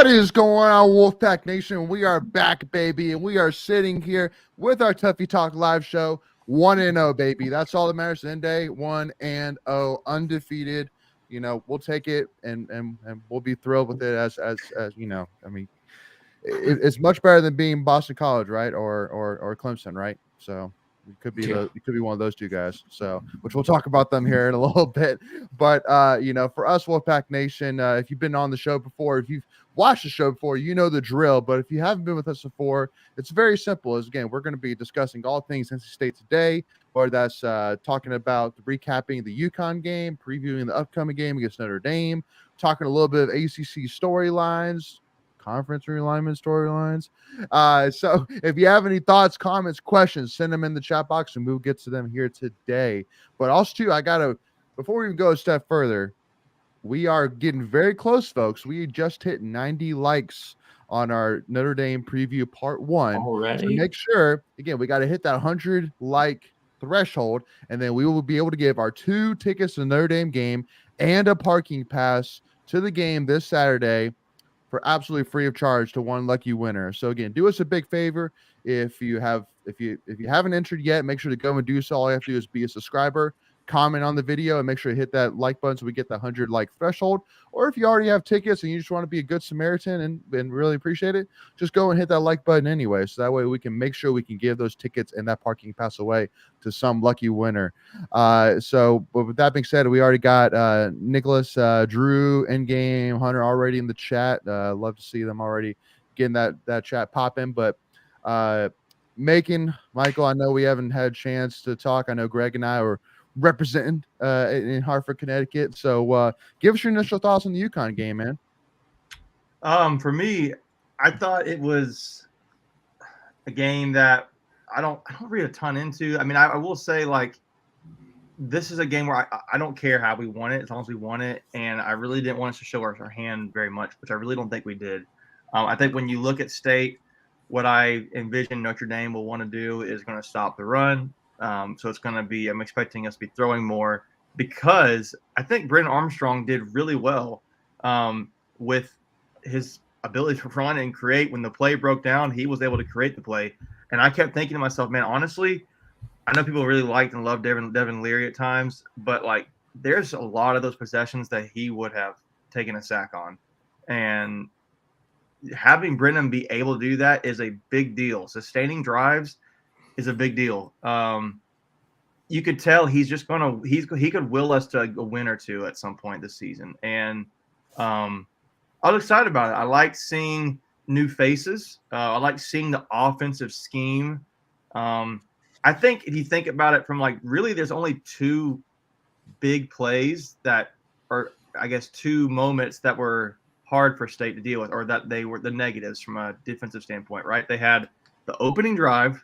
What is going on, Wolfpack Nation? We are back, baby, and we are sitting here with our Tuffy Talk live show, 1-0, baby. That's all that matters. End day 1-0, undefeated. You know, we'll take it, and we'll be thrilled with it. As you know, I mean, it's much better than being Boston College, right, or Clemson, right? So. It could be one of those two guys. So, which we'll talk about them here in a little bit. But you know, for us, Wolfpack Nation, if you've been on the show before, if you've watched the show before, you know the drill. But if you haven't been with us before, it's very simple. As again, we're going to be discussing all things NC State today, or that's talking about recapping the UConn game, previewing the upcoming game against Notre Dame, talking a little bit of ACC storylines, conference realignment storylines. So if you have any thoughts, comments, questions, send them in the chat box and we'll get to them here today. But also too, before we even go a step further, we are getting very close, folks. We just hit 90 likes on our Notre Dame preview part 1 already. So make sure, again, we got to hit that 100 like threshold, and then we will be able to give our 2 tickets to the Notre Dame game and a parking pass to the game this Saturday for absolutely free of charge to one lucky winner. So again, do us a big favor. If you haven't entered yet, make sure to go and do so. All you have to do is be a subscriber, comment on the video, and make sure to hit that like button so we get the 100 like threshold. Or if you already have tickets and you just want to be a good Samaritan and really appreciate it, just go and hit that like button anyway. So that way we can make sure we can give those tickets and that parking pass away to some lucky winner. So but with that being said, we already got Nicholas, Drew, Endgame, Hunter already in the chat. Love to see them already getting that chat popping. But Macon, Michael, I know we haven't had a chance to talk. I know Greg and I were representing in Hartford, Connecticut. So give us your initial thoughts on the UConn game, man. For me, I thought it was a game that I don't read a ton into. I mean, I will say, like, this is a game where I don't care how we won it as long as we won it, and I really didn't want us to show our hand very much, which I really don't think we did. I think when you look at State, what I envision Notre Dame will want to do is going to stop the run. So it's going to be, I'm expecting us to be throwing more, because I think Brennan Armstrong did really well with his ability to run and create. When the play broke down, he was able to create the play. And I kept thinking to myself, man, honestly, I know people really liked and loved Devin Leary at times, but like there's a lot of those possessions that he would have taken a sack on. And having Brennan be able to do that is a big deal. Sustaining drives is a big deal. You could tell he's just he could will us to a win or two at some point this season. And I was excited about it. I like seeing new faces. I like seeing the offensive scheme. I think if you think about it from like, really, there's only 2 big plays that are, I guess, 2 moments that were hard for State to deal with, or that they were the negatives from a defensive standpoint, right? They had the opening drive,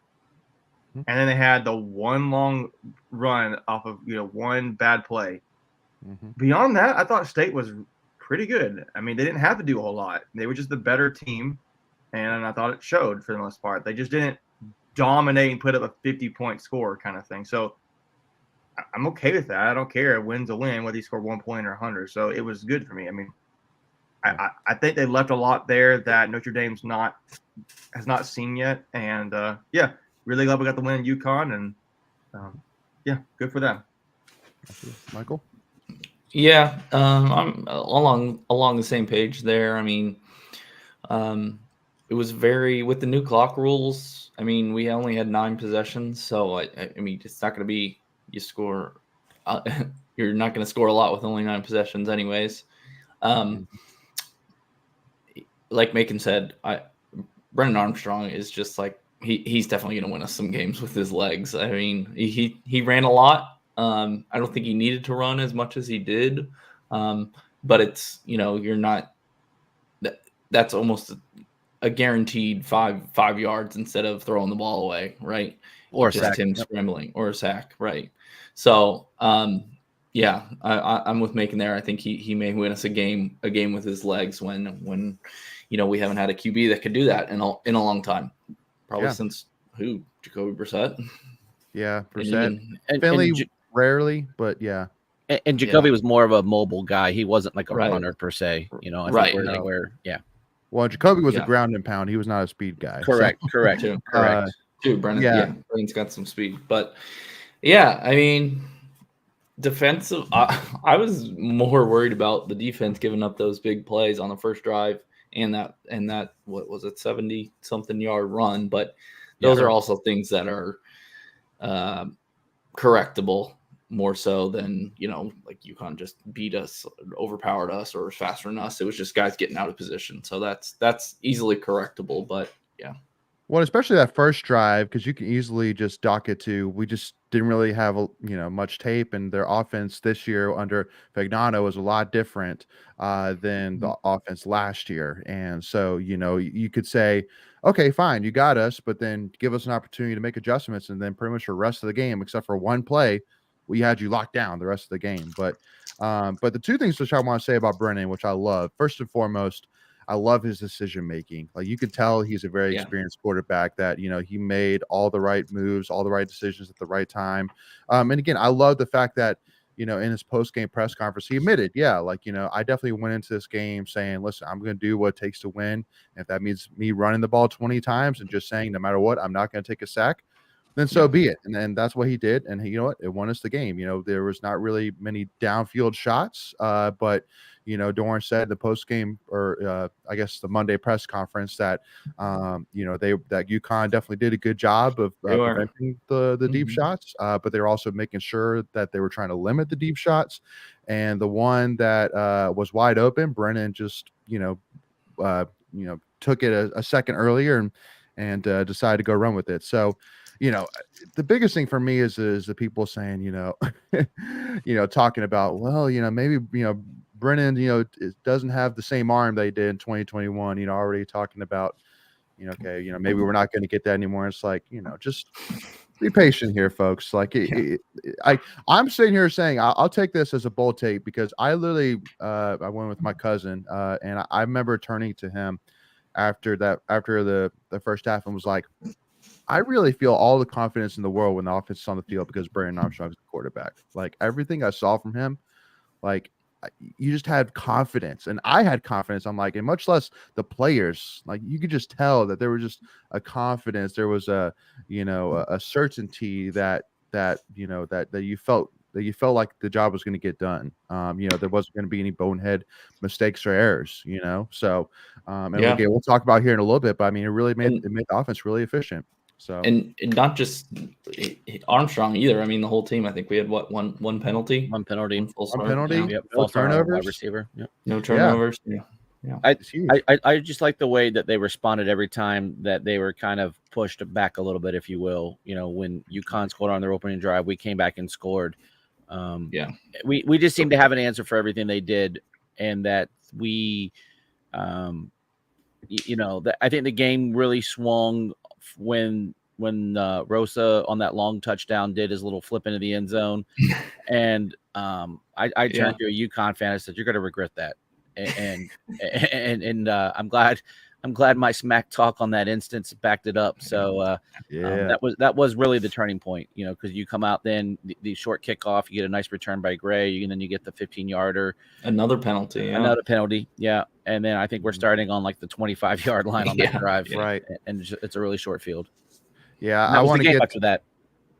and then they had the one long run off of, one bad play. Mm-hmm. Beyond that, I thought State was pretty good. I mean, they didn't have to do a whole lot. They were just the better team, and I thought it showed for the most part. They just didn't dominate and put up a 50-point score kind of thing. So I'm okay with that. I don't care. A win's a win, whether you score 1 point or 100. So it was good for me. I mean, I think they left a lot there that Notre Dame's has not seen yet. And really glad we got the win in UConn, and good for them. Michael? Yeah, I'm along the same page there. I mean, it was with the new clock rules. I mean, we only had 9 possessions, so I mean, it's not going to be you score. You're not going to score a lot with only 9 possessions, anyways. Like Macon said, Brennan Armstrong is just like he's definitely going to win us some games with his legs. I mean, he ran a lot. I don't think he needed to run as much as he did, but it's you're not. That's almost a guaranteed five yards instead of throwing the ball away, right? Or just sack. him scrambling or a sack, right? So, I'm with Macon there. I think he may win us a game with his legs when we haven't had a QB that could do that in a long time, probably since Jacoby Brissett. Yeah, Brissett. And Finley rarely, but yeah. And Jacoby was more of a mobile guy. He wasn't like a runner per se. I think Well, Jacoby was a Yeah. ground and pound. He was not a speed guy. Correct. So, Correct. Correct. Brennan. Yeah. Brennan's got some speed, but yeah, I mean, defensive. I was more worried about the defense giving up those big plays on the first drive and that what was it, 70-something yard run, but those are also things that are correctable more so than, like UConn just beat us, overpowered us, or was faster than us. It was just guys getting out of position. So that's easily correctable, but yeah. Well, especially that first drive, because you can easily just dock it to, we just didn't really have much tape, and their offense this year under Fagnano was a lot different than the offense last year. And so, you could say, okay, fine, you got us, but then give us an opportunity to make adjustments, and then pretty much the rest of the game, except for one play, we had you locked down the rest of the game. But the two things which I want to say about Brennan, which I love, first and foremost, I love his decision making. Like, you could tell he's a very experienced quarterback that, he made all the right moves, all the right decisions at the right time. And again, I love the fact that, in his post-game press conference, he admitted, I definitely went into this game saying, listen, I'm going to do what it takes to win. And if that means me running the ball 20 times and just saying, no matter what, I'm not going to take a sack, then so be it. And then that's what he did. And you know what? It won us the game. There was not really many downfield shots, but Dorn said in the post game, or I guess the Monday press conference, that that UConn definitely did a good job of preventing the deep shots, but they're also making sure that they were trying to limit the deep shots. And the one that was wide open, Brennan just took it a second earlier and decided to go run with it. So, the biggest thing for me is the people saying, talking about, well, maybe, Brennan, it doesn't have the same arm they did in 2021, already talking about, okay, maybe we're not going to get that anymore. It's like, just be patient here, folks. Like, I'm sitting here saying, I'll take this as a bull take, because I literally, I went with my cousin, and I remember turning to him after the first half and was like, I really feel all the confidence in the world when the offense is on the field, because Brandon Armstrong is the quarterback. Like, everything I saw from him, like, you just had confidence, and I had confidence. I'm like, and much less the players, like, you could just tell that there was just a confidence. There was a certainty that you felt like the job was going to get done. There wasn't going to be any bonehead mistakes or errors, so, again, we'll talk about here in a little bit, but I mean, it really made the offense really efficient. So, and not just Armstrong either. I mean, the whole team. I think we had one penalty. One penalty. One penalty. Yep. No turnovers. Wide receiver. Yep. No turnovers. Yeah. I just like the way that they responded every time that they were kind of pushed back a little bit, if you will. When UConn scored on their opening drive, we came back and scored. We just seemed to have an answer for everything they did, and that we, I think the game really swung when Rosa on that long touchdown did his little flip into the end zone, and I turned to a UConn fan and said, "You're going to regret that," and I'm glad my smack talk on that instance backed it up. So that was really the turning point, because you come out then the short kickoff, you get a nice return by Gray, and then you get the 15-yarder, another penalty, and then I think we're starting on like the 25-yard line on that drive, right? And it's a really short field. Yeah, I want to get after that.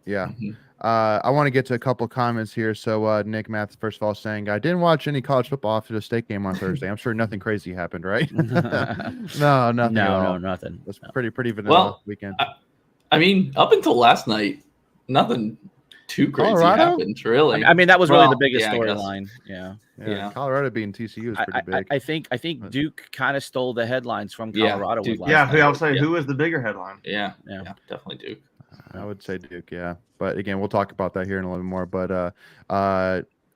Yeah. I want to get to a couple comments here. So Nick Math, first of all, saying, I didn't watch any college football after the state game on Thursday. I'm sure nothing crazy happened, right? No, nothing. No, nothing. It's pretty vanilla weekend. I mean, up until last night, nothing too crazy happened, really. I mean, that was really the biggest storyline. Yeah. Colorado beating TCU is pretty big. I think Duke kind of stole the headlines from Colorado. I would say who was the bigger headline? Yeah, definitely Duke. I would say Duke, yeah. But again, we'll talk about that here in a little more. But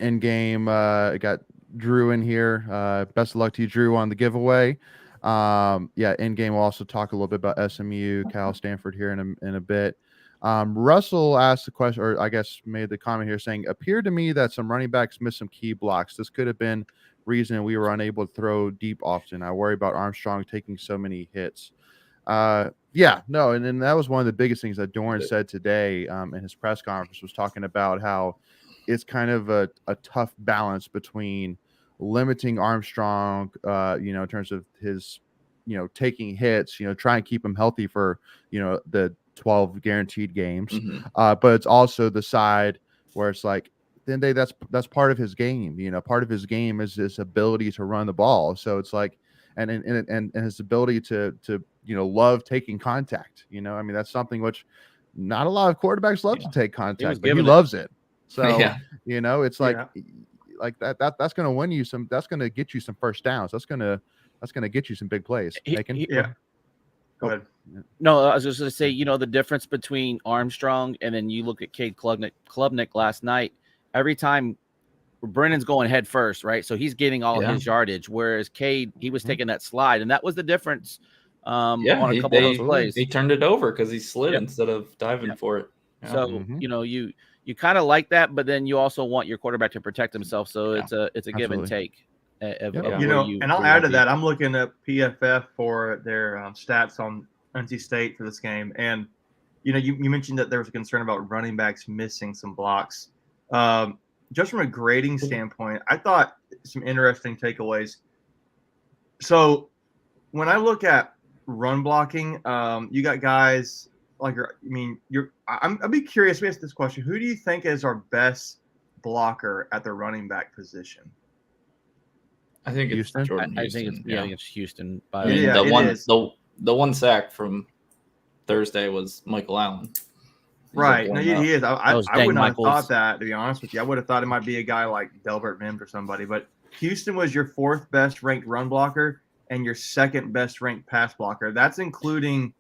in game, got Drew in here. Best of luck to you, Drew, on the giveaway. In game, we'll also talk a little bit about SMU, Cal, Stanford here in a bit. Russell asked the question, or I guess made the comment here saying, appeared to me that some running backs missed some key blocks. This could have been reason we were unable to throw deep often. I worry about Armstrong taking so many hits. And then that was one of the biggest things that Dorn said today in his press conference, was talking about how it's kind of a tough balance between limiting Armstrong, in terms of his, taking hits, try and keep him healthy for, the 12 guaranteed games. Mhm. But it's also the side where it's like, then that's part of his game. Part of his game is his ability to run the ball. So it's like, and his ability to love taking contact. I mean, that's something which not a lot of quarterbacks love to take contact, but he loves it. So it's like that's going to win you some. That's going to get you some first downs. That's going to get you some big plays. Go ahead. No, I was just going to say, the difference between Armstrong and then you look at Cade Klubnik last night. Every time Brennan's going head first, right? So he's getting all his yardage, whereas Cade, he was taking that slide, and that was the difference on a couple of those plays. He turned it over because he slid instead of diving for it. Yeah. So you kind of like that, but then you also want your quarterback to protect himself. So it's a give and take. And I'll add to that. I'm looking at PFF for their stats on NC State for this game, and you mentioned that there was a concern about running backs missing some blocks. Just from a grading standpoint, I thought some interesting takeaways. So when I look at run blocking, you got guys like I'd be curious. We ask this question: who do you think is our best blocker at the running back position? I think Houston. It's Jordan I Houston. think it's Houston. The one sack from Thursday was Michael Allen. Right. No, he is. I would not have thought that, to be honest with you. I would have thought it might be a guy like Delbert Mims or somebody. But Houston was your 4th best ranked run blocker and your 2nd best ranked pass blocker. That's including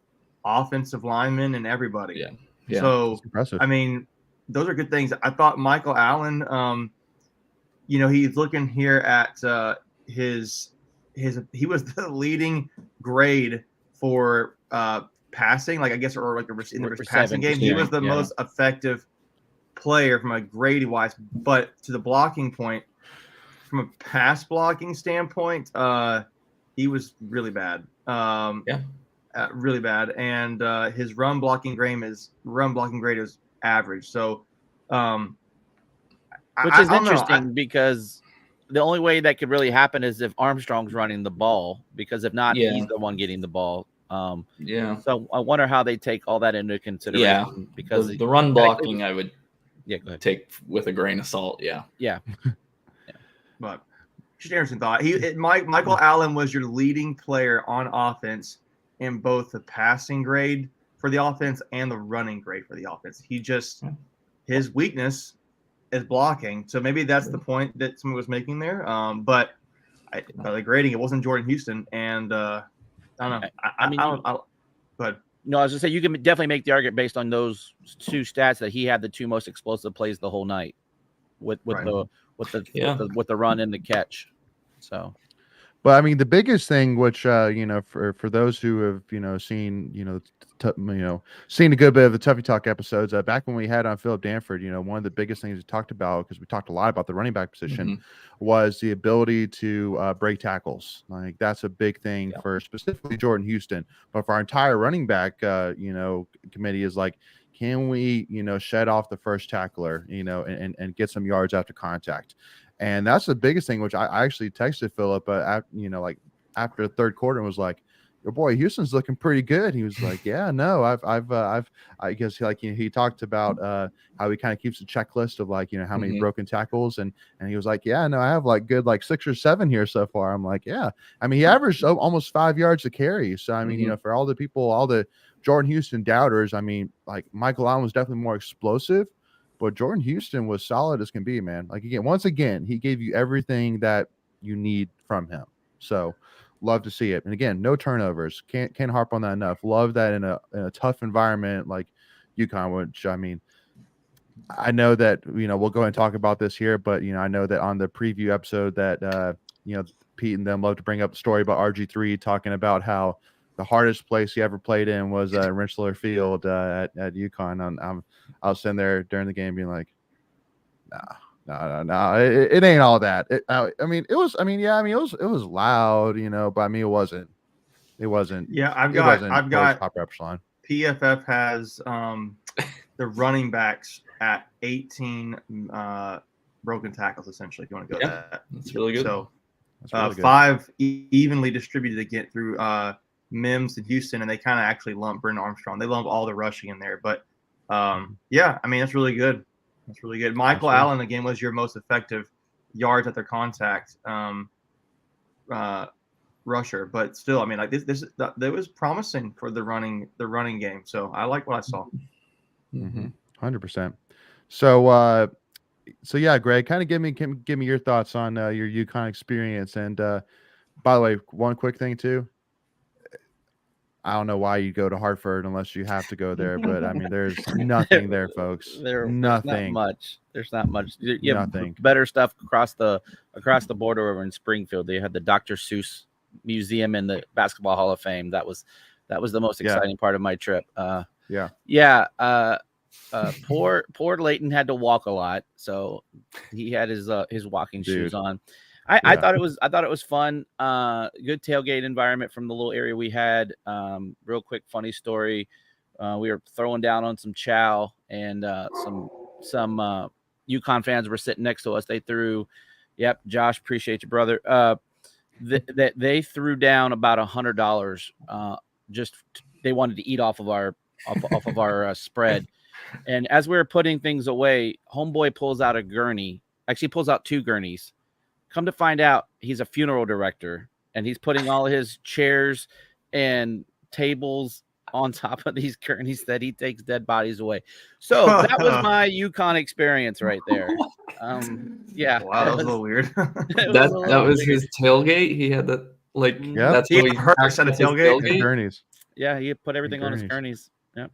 offensive linemen and everybody. Yeah. So, I mean, those are good things. I thought Michael Allen, he's looking here at he was the leading grade for passing, like I guess, or like in the passing game. He was the most effective player from a grade wise, but to the blocking point, from a pass blocking standpoint, he was really bad. Really bad. And his run blocking grade is average. So, which is interesting because the only way that could really happen is if Armstrong's running the ball, because if not, he's the one getting the ball. So I wonder how they take all that into consideration. Because the run blocking, I would go ahead. Take with a grain of salt. But just interesting thought. Michael Allen was your leading player on offense in both the passing grade for the offense and the running grade for the offense. His weakness is blocking. So maybe that's the point that someone was making there. But by the grading, it wasn't Jordan Houston. And I don't know. But no, I was gonna say you can definitely make the argument based on those 2 stats that he had the 2 most explosive plays the whole night with the run and the catch. So, but I mean, the biggest thing, which for those who have seen seen a good bit of the Tuffy Talk episodes, back when we had on Philip Danford, one of the biggest things we talked about, because we talked a lot about the running back position, was the ability to break tackles. Like that's a big thing for specifically Jordan Houston, but for our entire running back committee is like, can we shed off the first tackler and get some yards after contact. And that's the biggest thing, which I actually texted Philip after the 3rd quarter and was like, your boy Houston's looking pretty good. He was like, yeah, no, I guess he talked about how he kind of keeps a checklist of how many broken tackles. And he was like, yeah, no, I have good 6 or 7 here so far. I'm like, yeah, I mean, he averaged almost 5 yards a carry. So, I mean, for all the Jordan Houston doubters, I mean, Michael Allen was definitely more explosive, but Jordan Houston was solid as can be, man. Once again, he gave you everything that you need from him. So love to see it. And again, no turnovers. Can't harp on that enough. Love that in a tough environment like UConn, which I mean, I know that, we'll go and talk about this here, but I know that on the preview episode that, Pete and them love to bring up the story about RG3 talking about how the hardest place he ever played in was Rensselaer Field at UConn. I was sitting there during the game being like, no, it ain't all that. It was loud, but I mean, it wasn't. Yeah, I've got top echelon. PFF has the running backs at 18 broken tackles, essentially, if you want to go that. That's really good. So Really good. 5 evenly distributed to get through Mims and Houston, and they kind of actually lump Brennan Armstrong. They lump all the rushing in there. But, yeah, I mean, that's really good. That's really good. Michael Allen, again, was your most effective yards after contact rusher. But still, I mean, like that was promising for the running game. So I like what I saw. 100%. So yeah, Greg, kind of give me your thoughts on your UConn experience. And by the way, one quick thing too. I don't know why you go to Hartford unless you have to go there, but I mean, there's nothing there, folks. Nothing. There's not much. You have Nothing. better stuff across the border over in Springfield. They had the Dr. Seuss Museum and the Basketball Hall of Fame. That was the most exciting part of my trip. Poor Leighton had to walk a lot, so he had his walking shoes on. I thought it was fun. Good tailgate environment from the little area we had. Real quick funny story. We were throwing down on some chow, and some UConn fans were sitting next to us. They threw, yep, Josh, appreciate you, brother. They threw down about $100. They wanted to eat off of our spread. And as we were putting things away, homeboy pulls out a gurney. Actually, pulls out 2 gurneys. Come to find out, he's a funeral director, and he's putting all his chairs and tables on top of these gurneys that he takes dead bodies away. So that was my UConn experience right there. Yeah. Wow, that was a little weird. that was his tailgate. He had that, like, that's he what hurt at a tailgate. Gurneys. Yeah, he put everything on his gurneys. Yep.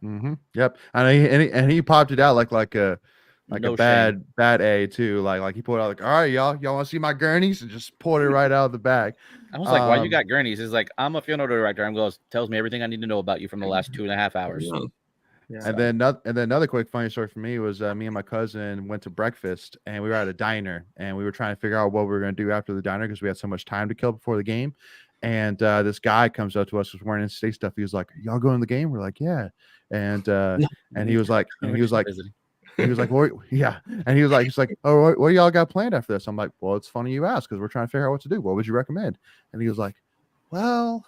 Yep. And he popped it out like a No bad A too. Like he pulled it out like, all right, y'all want to see my gurneys, and just pulled it right out of the bag. I was like, why you got gurneys? He's like, I'm a funeral director. Tells me everything I need to know about you from the last 2.5 hours. Yeah. And then another quick funny story for me was me and my cousin went to breakfast, and we were at a diner, and we were trying to figure out what we were going to do after the diner because we had so much time to kill before the game. And this guy comes up to us, was wearing in-state stuff. He was like, "Y'all going to the game?" We're like, "Yeah." And he was like, well, yeah. And he's like, "Oh, what do y'all got planned after this?" I'm like, "Well, it's funny you ask because we're trying to figure out what to do. What would you recommend?" And he was like, "Well,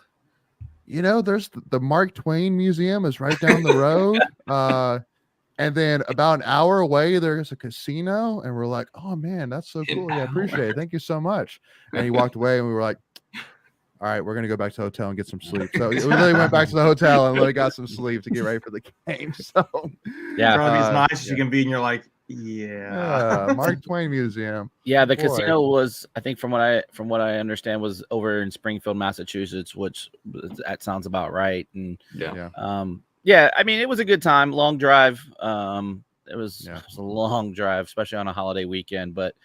there's the Mark Twain Museum is right down the road. And then about an hour away, there's a casino." And we're like, "Oh man, that's so cool. Yeah, appreciate it. Thank you so much." And he walked away, and we were like, "All right, we're going to go back to the hotel and get some sleep." So we really went back to the hotel and really got some sleep to get ready for the game. So yeah, trying to be as nice as you can be, and you're like, Mark Twain Museum. Yeah, the casino was, I think, from what I understand, was over in Springfield, Massachusetts, which that sounds about right. And I mean, it was a good time. Long drive. It was a long drive, especially on a holiday weekend. But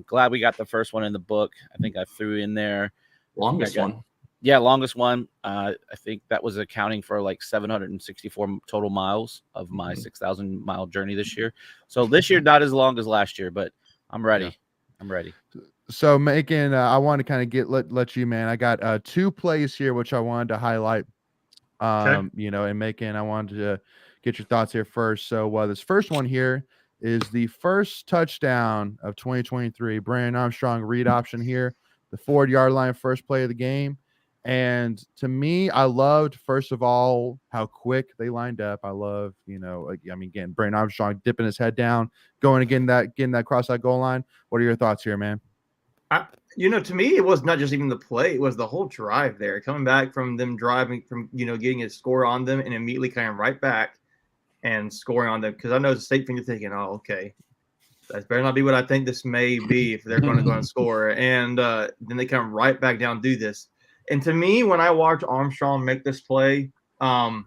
glad we got the first one in the book. I think I threw in there. Longest one. Yeah, longest one. I think that was accounting for like 764 total miles of my 6,000 mile journey this year. So this year, not as long as last year, but I'm ready. Yeah. I'm ready. So Macon, I want to kind of let you, man. I got 2 plays here, which I wanted to highlight. And Macon, I wanted to get your thoughts here first. So this first one here is the first touchdown of 2023. Brandon Armstrong read option here. The 40-yard line, first play of the game. And to me, I loved, first of all, how quick they lined up. I love, again, Brandon Armstrong dipping his head down, going and getting that cross that goal line. What are your thoughts here, man? To me, it was not just even the play. It was the whole drive there. Coming back from them driving, from, getting a score on them and immediately coming right back and scoring on them. Because I know the state fan, you're thinking, oh, okay, that better not be what I think this may be if they're going to go and score. And then they come right back down and do this. And to me, when I watch Armstrong make this play, I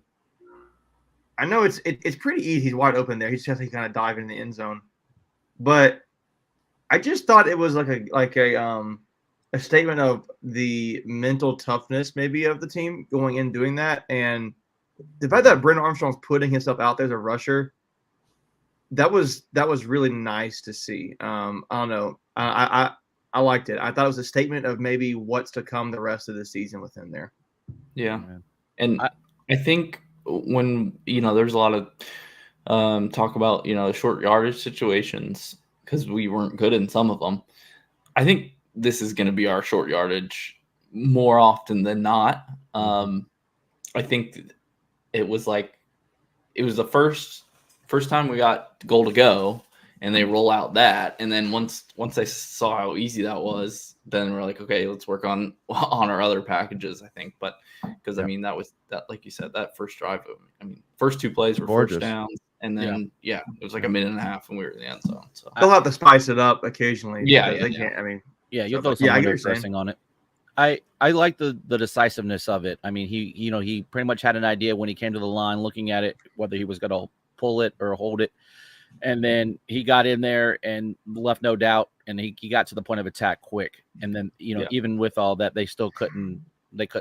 know it's pretty easy. He's wide open there. He's just kind of dive in the end zone. But I just thought it was like a statement of the mental toughness maybe of the team going in doing that. And the fact that Brennan Armstrong's putting himself out there as a rusher, that was really nice to see. I don't know. I liked it. I thought it was a statement of maybe what's to come the rest of the season with him there. Yeah. And I think when, there's a lot of talk about, short yardage situations because we weren't good in some of them. I think this is going to be our short yardage more often than not. I think it was the first time we got goal to go, and they roll out that, and then once they saw how easy that was, then we're like, okay, let's work on our other packages. I think, but because I mean that was that, like you said, that first drive. I mean, first 2 plays were Gorgeous. first downs, and then it was like a minute and a half, and we were in the end zone. So they'll have to spice it up occasionally. Yeah. Can't. I mean, you'll throw some window dressing on it. I like the decisiveness of it. I mean, he pretty much had an idea when he came to the line, looking at it, whether he was going to pull it or hold it. And then he got in there and left no doubt. And he got to the point of attack quick. And then, even with all that, they still couldn't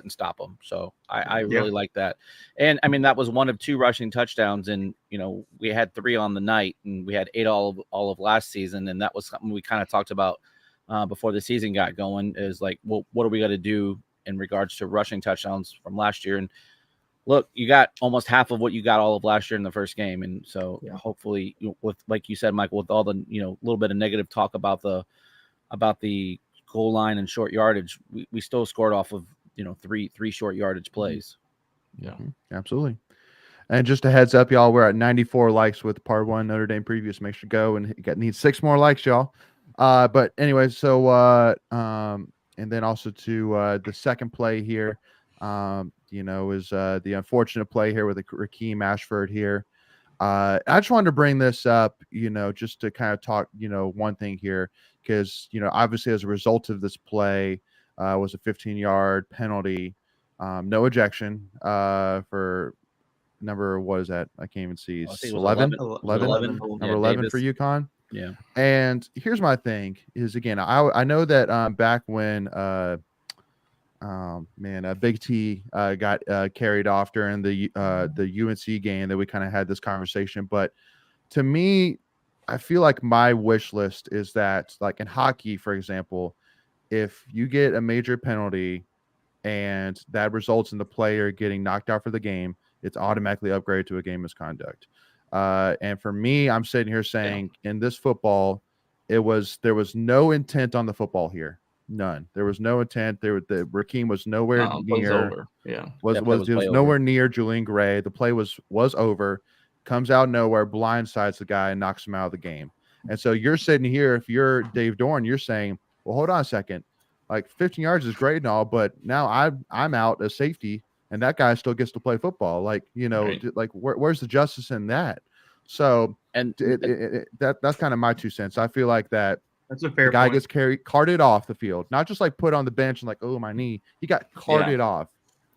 stop him. So I really like that. And I mean, that was 1 of 2 rushing touchdowns. And, we had 3 on the night, and we had 8 all of last season. And that was something we kind of talked about before the season got going, is like, well, what are we going to do in regards to rushing touchdowns from last year? And look, you got almost half of what you got all of last year in the first game. And so hopefully, with, like you said, Michael, with all the, little bit of negative talk about the goal line and short yardage, we still scored off of, 3 short yardage plays. Yeah, absolutely. And just a heads up, y'all, we're at 94 likes with part 1 Notre Dame previews. Make sure to go and need 6 more likes, y'all. But anyway, so and then also to the second play here, is the unfortunate play here with Rakeem Ashford here. I just wanted to bring this up, just to kind of talk, one thing here, because, obviously as a result of this play was a 15-yard penalty, no ejection for number, what is that? I can't even see. 11 number 11 for UConn. Yeah. And here's my thing is, again, I know that back when Big T got carried off during the UNC game, that we kind of had this conversation. But to me, I feel like my wish list is that, like in hockey, for example, if you get a major penalty and that results in the player getting knocked out for the game, it's automatically upgraded to a game misconduct. And for me, I'm sitting here saying in this football, there was no intent on the football here. None. There was no intent. The Rakeem was nowhere near. Was nowhere near Julian Gray. The play was over. Comes out nowhere, blindsides the guy and knocks him out of the game. And so you're sitting here, if you're Dave Dorn, you're saying, well, hold on a second. Like 15 yards is great and all, but now I'm out as safety, and that guy still gets to play football. Like, like where's the justice in that? So, and that's kind of my 2 cents. I feel like that's a fair guy point. gets carted off the field, not just like put on the bench and like, oh, my knee. He got carted off.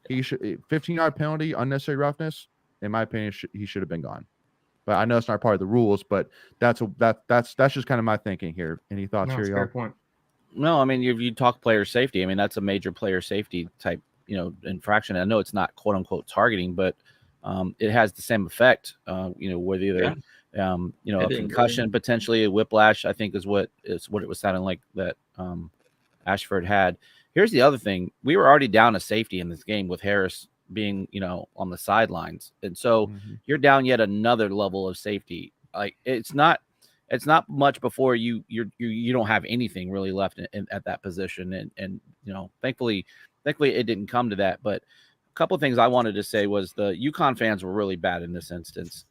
He should 15-yard penalty, unnecessary roughness. In my opinion, he should have been gone. But I know it's not part of the rules, but that's just kind of my thinking here. Any thoughts here, y'all? Fair point. No, I mean, you talk player safety. I mean, that's a major player safety type, infraction. I know it's not quote unquote targeting, but it has the same effect. With either, a concussion, potentially a whiplash, I think is what it was sounding like that Ashford had. Here's the other thing: we were already down a safety in this game with Harris being, on the sidelines, and so you're down yet another level of safety. Like it's not much before you don't have anything really left at that position, and thankfully it didn't come to that. But a couple of things I wanted to say was the UConn fans were really bad in this instance.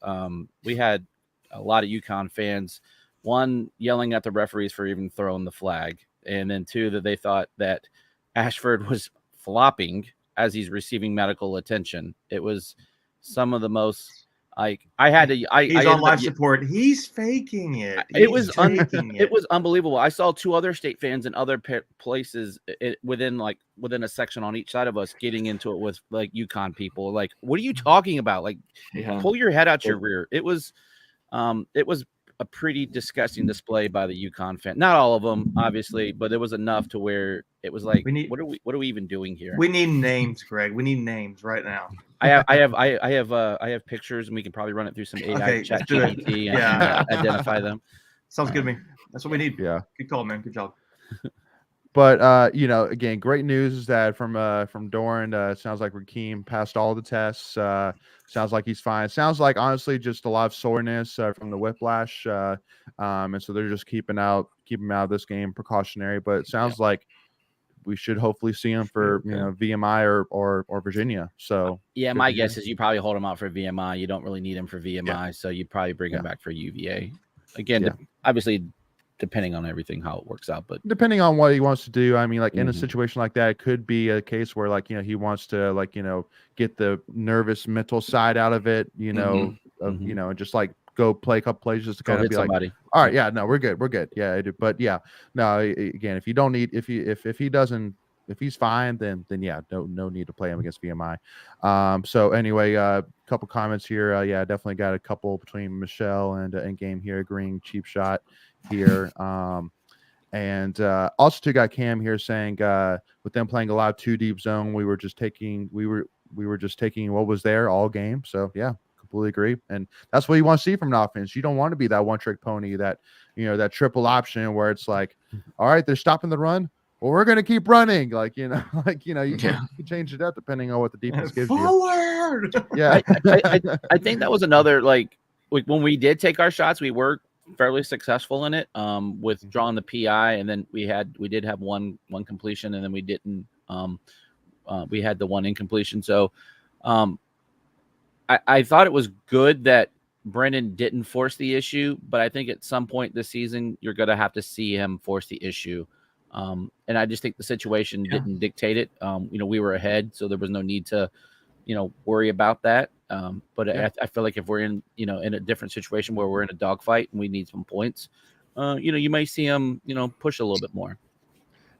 We had a lot of UConn fans, one, yelling at the referees for even throwing the flag, and then 2, that they thought that Ashford was flopping as he's receiving medical attention. It was some of the most, like, he's on life support. He's faking it. It was unbelievable. I saw 2 other state fans in other places within a section on each side of us getting into it with like UConn people. Like, what are you talking about? Like, pull your head out your rear. It was a pretty disgusting display by the UConn fan. Not all of them, obviously, but it was enough to where it was like, what are we even doing here? We need names, Greg. We need names right now. I have pictures, and we can probably run it through some AI chat GPT and identify them. Sounds good to me. That's what we need. Yeah. Good call, man. Good job. But again, great news is that from Doran, it sounds like Rakeem passed all the tests. Sounds like he's fine. Sounds like honestly just a lot of soreness from the whiplash, and so they're just keeping him out of this game, precautionary. But it sounds like we should hopefully see him for VMI or Virginia. So yeah, my guess is you probably hold him out for VMI. You don't really need him for VMI, so you probably bring him back for UVA. Again, obviously depending on everything how it works out, but depending on what he wants to do. I mean, like in a situation like that, it could be a case where he wants to get the nervous mental side out of it, and just go play a couple plays just to kind of be somebody. All right, yeah, no, we're good. Yeah, but yeah, no, again, if you don't need, if he's fine, then yeah, no need to play him against VMI. So anyway, a couple comments here. Yeah, definitely got a couple between Michelle and Game here agreeing cheap shot here. And also too got Cam here saying with them playing a lot of 2 deep zone, we were just taking what was there all game. So yeah, completely agree. And that's what you want to see from an offense. You don't want to be that one trick pony, that that triple option where it's like, all right, they're stopping the run. Well, we're going to keep running. You can change it up depending on what the defense gives you. Yeah. I think that was another, when we did take our shots, we were fairly successful in it, with drawing the PI. And then we did have one completion, and then we didn't, we had the one incompletion. So, I thought it was good that Brennan didn't force the issue, but I think at some point this season, you're going to have to see him force the issue. And I just think the situation didn't dictate it. We were ahead, so there was no need to, worry about that. But I feel like if we're in a different situation where we're in a dogfight and we need some points, you may see him, push a little bit more.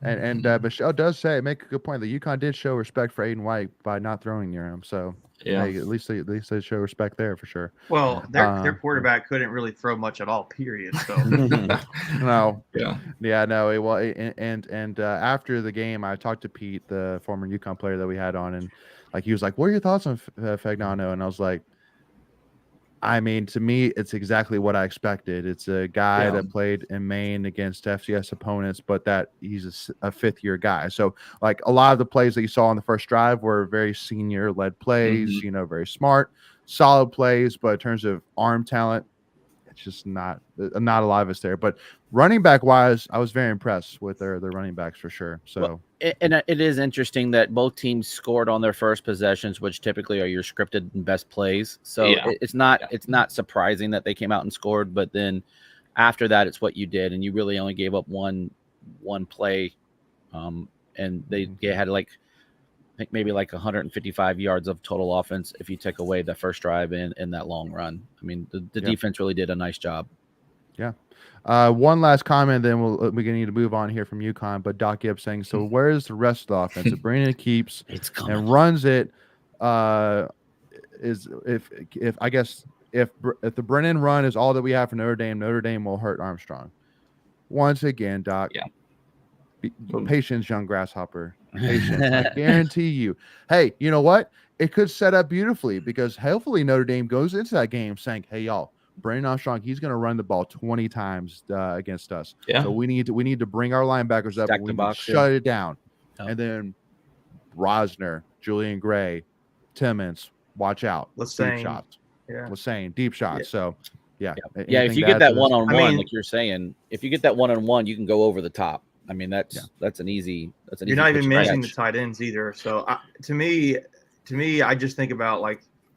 And Michelle does make a good point. The UConn did show respect for Aiden White by not throwing near him. So hey, at least they show respect there for sure. Well, their quarterback couldn't really throw much at all. Period. So no, no. Well, and after the game, I talked to Pete, the former UConn player that we had on, and he was like, "What are your thoughts on Fagnano?" And I was like, I mean, to me, it's exactly what I expected. It's a guy that played in Maine against FCS opponents, but that he's a fifth-year guy. So, a lot of the plays that you saw on the first drive were very senior-led plays, very smart, solid plays. But in terms of arm talent, it's just not a lot of us there. But running back-wise, I was very impressed with their running backs for sure. So. Well, and it is interesting that both teams scored on their first possessions, which typically are your scripted and best plays. So it's not surprising that they came out and scored, but then after that, it's what you did, and you really only gave up one play, and they had I think maybe 155 yards of total offense if you take away the first drive and that long run. I mean, the defense really did a nice job. Yeah. One last comment, then we're going to need to move on here from UConn. But Doc Gibbs saying, so where is the rest of the offense? If Brandon keeps and runs it, is if the Brennan run is all that we have for Notre Dame will hurt Armstrong. Once again, Doc. Yeah. Patience, young grasshopper. Patience. I guarantee you. Hey, you know what? It could set up beautifully because hopefully Notre Dame goes into that game saying, "Hey, y'all. Brandon Armstrong, he's going to run the ball 20 times against us. Yeah. So we need to bring our linebackers up. We need to shut it down. Oh. And then Rosner, Julian Gray, Timmons, watch out. Deep shots. Yeah. Deep shots. Yeah. So, yeah. Yeah, if you get that one-on-one, like you're saying, if you get that one-on-one, you can go over the top. I mean, that's an easy. You're not even mentioning the tight ends either. So to me, I just think about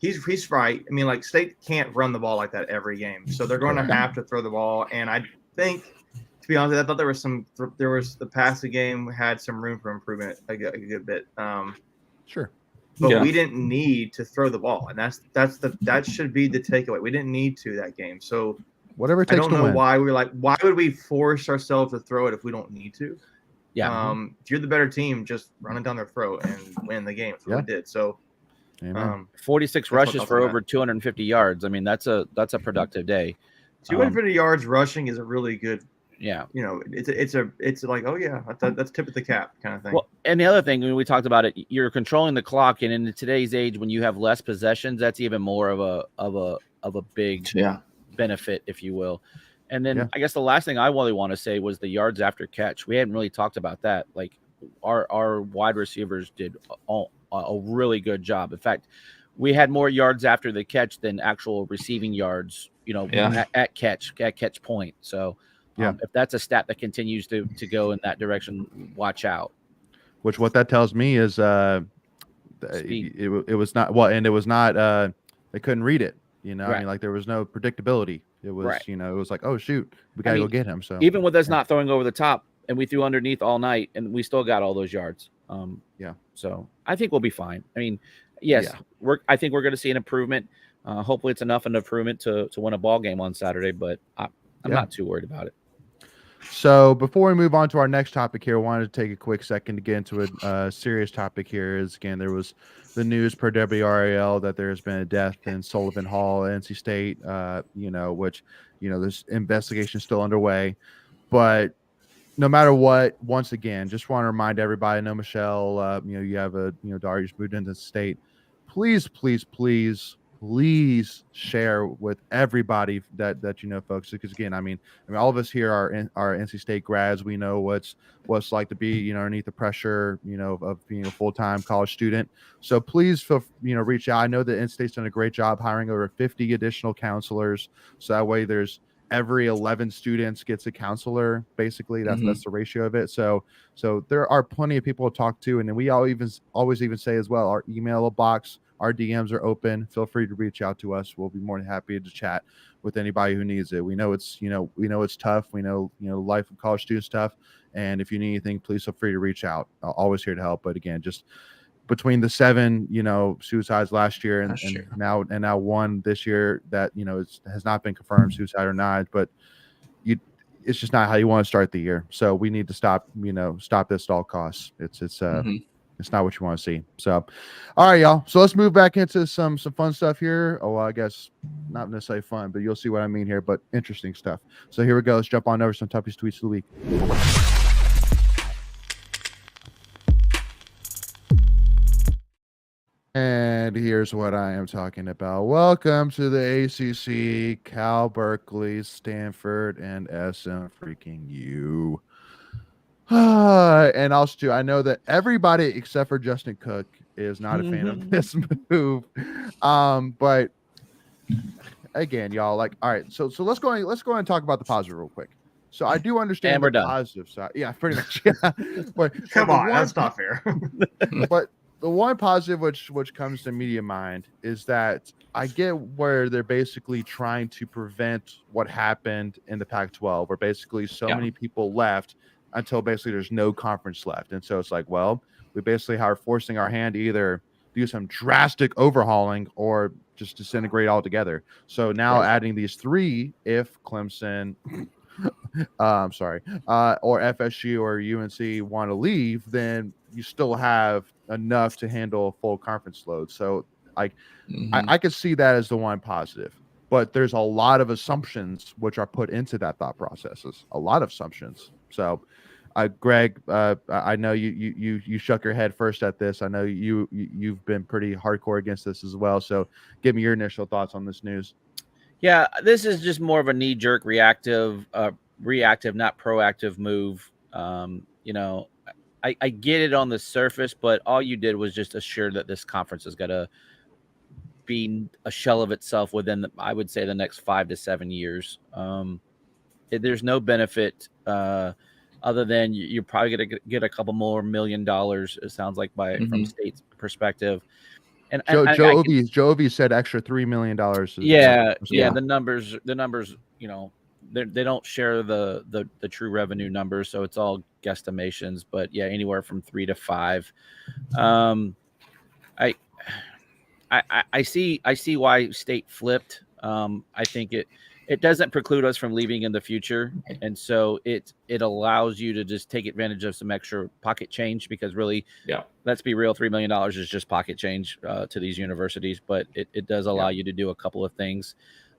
he's right. I mean, State can't run the ball like that every game, so they're going to have to throw the ball. And I think, to be honest, I thought there was the passing game had some room for improvement a good bit. Sure, but we didn't need to throw the ball, and that should be the takeaway. We didn't need to that game. So whatever it takes to win. I don't know why why would we force ourselves to throw it if we don't need to? Yeah. If you're the better team, just run it down their throat and win the game. That's what we did. So. 46 rushes for over 250 yards. I mean, that's a productive day. 250 yards rushing is a really good. Yeah. It's like, oh yeah, that's tip of the cap kind of thing. Well, and the other thing, when we talked about it, you're controlling the clock, and in today's age, when you have less possessions, that's even more of a big benefit, if you will. And then I guess the last thing I really want to say was the yards after catch. We hadn't really talked about that. Like our wide receivers did a really good job. In fact, we had more yards after the catch than actual receiving yards, at catch point. So if that's a stat that continues to go in that direction, watch out. Which what that tells me is it was not well, and it was not they couldn't read it. I mean, like there was no predictability. It was, it was like, oh shoot, we gotta go get him. So even with us not throwing over the top, and we threw underneath all night, and we still got all those yards. So I think we'll be fine. I mean, yes, I think we're going to see an improvement. Hopefully, it's enough an improvement to win a ball game on Saturday, but I'm not too worried about it. So before we move on to our next topic here, I wanted to take a quick second to get into a serious topic here. Is again, there was the news per WRAL that there's been a death in Sullivan Hall, NC State, which, this investigation is still underway. But no matter what, once again, just want to remind everybody, I know Michelle, you have a, daughter who's moved into the state. Please share with everybody that folks, because again, I mean all of us here are NC State grads. We know what's like to be underneath the pressure of being a full-time college student. So please feel reach out. I know that NC State's done a great job hiring over 50 additional counselors, so that way there's every 11 students gets a counselor. Basically, that's the ratio of it. So there are plenty of people to talk to, and then we always say as well, our email box, our DMs are open. Feel free to reach out to us. We'll be more than happy to chat with anybody who needs it. We know it's it's tough. We know life of college student stuff. And if you need anything, please feel free to reach out. Always here to help. But again, just between the 7 suicides last year and now one this year that has not been confirmed, suicide or not, but it's just not how you want to start the year. So we need to stop this at all costs. It's not what you want to see. So, all right, y'all. So let's move back into some fun stuff here. Oh, well, I guess not necessarily fun, but you'll see what I mean here, but interesting stuff. So here we go. Let's jump on over some Tuffy's tweets of the week. And here's what I am talking about. Welcome to the ACC, Cal, Berkeley, Stanford, and SM freaking U. And also, too, I know that everybody except for Justin Cook is not a fan of this move. But again, y'all, like, all right, so let's go and talk about the positive real quick. So I do understand the positive side. Yeah, pretty much. Yeah. But come on, that's not fair. But the one positive which comes to immediate mind is that I get where they're basically trying to prevent what happened in the Pac-12, where basically so many people left until basically there's no conference left. And so it's like, well, we basically are forcing our hand to either do some drastic overhauling or just disintegrate altogether. So now adding these 3, if Clemson, or FSU or UNC want to leave, then you still have enough to handle a full conference load. So I could see that as the one positive. But there's a lot of assumptions which are put into that thought processes. A lot of assumptions. So, Greg, I know you shook your head first at this. I know you've been pretty hardcore against this as well. So, give me your initial thoughts on this news. Yeah, this is just more of a knee-jerk, reactive, not proactive move. I get it on the surface, but all you did was just assure that this conference is going to be a shell of itself within, I would say, the next 5 to 7 years. There's no benefit other than you're probably going to get a couple more $1 million. It sounds like from state's perspective. And Joe Ovi said extra $3 million. The numbers. They don't share the true revenue numbers, so it's all guesstimations. But yeah, anywhere from 3 to 5. I see why state flipped. I think it doesn't preclude us from leaving in the future, and so it allows you to just take advantage of some extra pocket change, because really, let's be real, $3 million is just pocket change to these universities, but it does allow you to do a couple of things.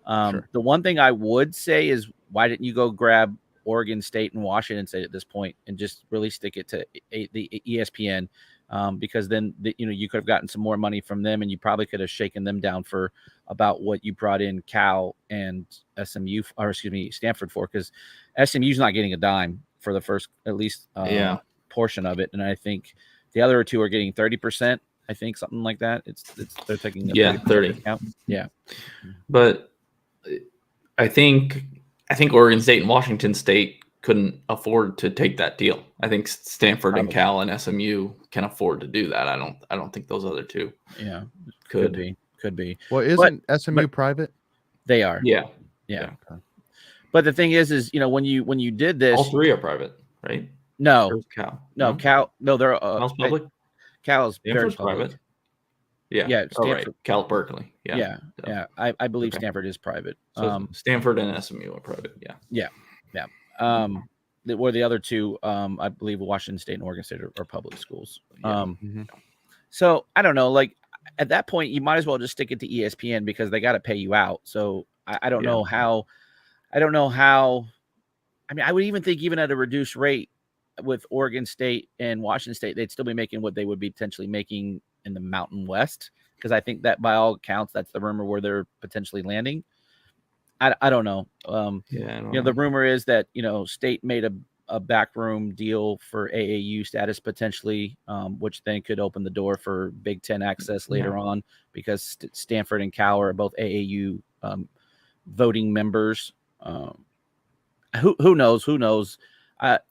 The one thing I would say is, why didn't you go grab Oregon State and Washington State at this point and just really stick it to the ESPN? Because then you could have gotten some more money from them, and you probably could have shaken them down for about what you brought in Cal and SMU, or excuse me, Stanford for, because SMU's not getting a dime for the first, at least portion of it. And I think the other two are getting 30%. I think something like that. They're taking a 30 discount. Yeah. But I think Oregon State and Washington State couldn't afford to take that deal. I think Stanford and Cal and SMU can afford to do that. I don't think those other two could be. Well, isn't SMU private? They are. Yeah. But the thing is, when you did this, all three are private, right? No, Cal. Cal. No, they're Cal's public. Cal's very Stanford's private. Yeah. Stanford. Right. Cal Berkeley. Yeah. I believe Stanford is private. So Stanford and SMU are private. Yeah. Where the other two, I believe Washington State and Oregon State are public schools. Yeah. So I don't know. Like at that point, you might as well just stick it to ESPN because they got to pay you out. So I don't know how. I don't know how. I mean, I would even think even at a reduced rate with Oregon State and Washington State, they'd still be making what they would be potentially making in the Mountain West, because I think that by all accounts, that's the rumor where they're potentially landing. I don't know. The rumor is that State made a backroom deal for AAU status potentially, which then could open the door for Big Ten access later on, because Stanford and Cal are both AAU voting members. Who knows?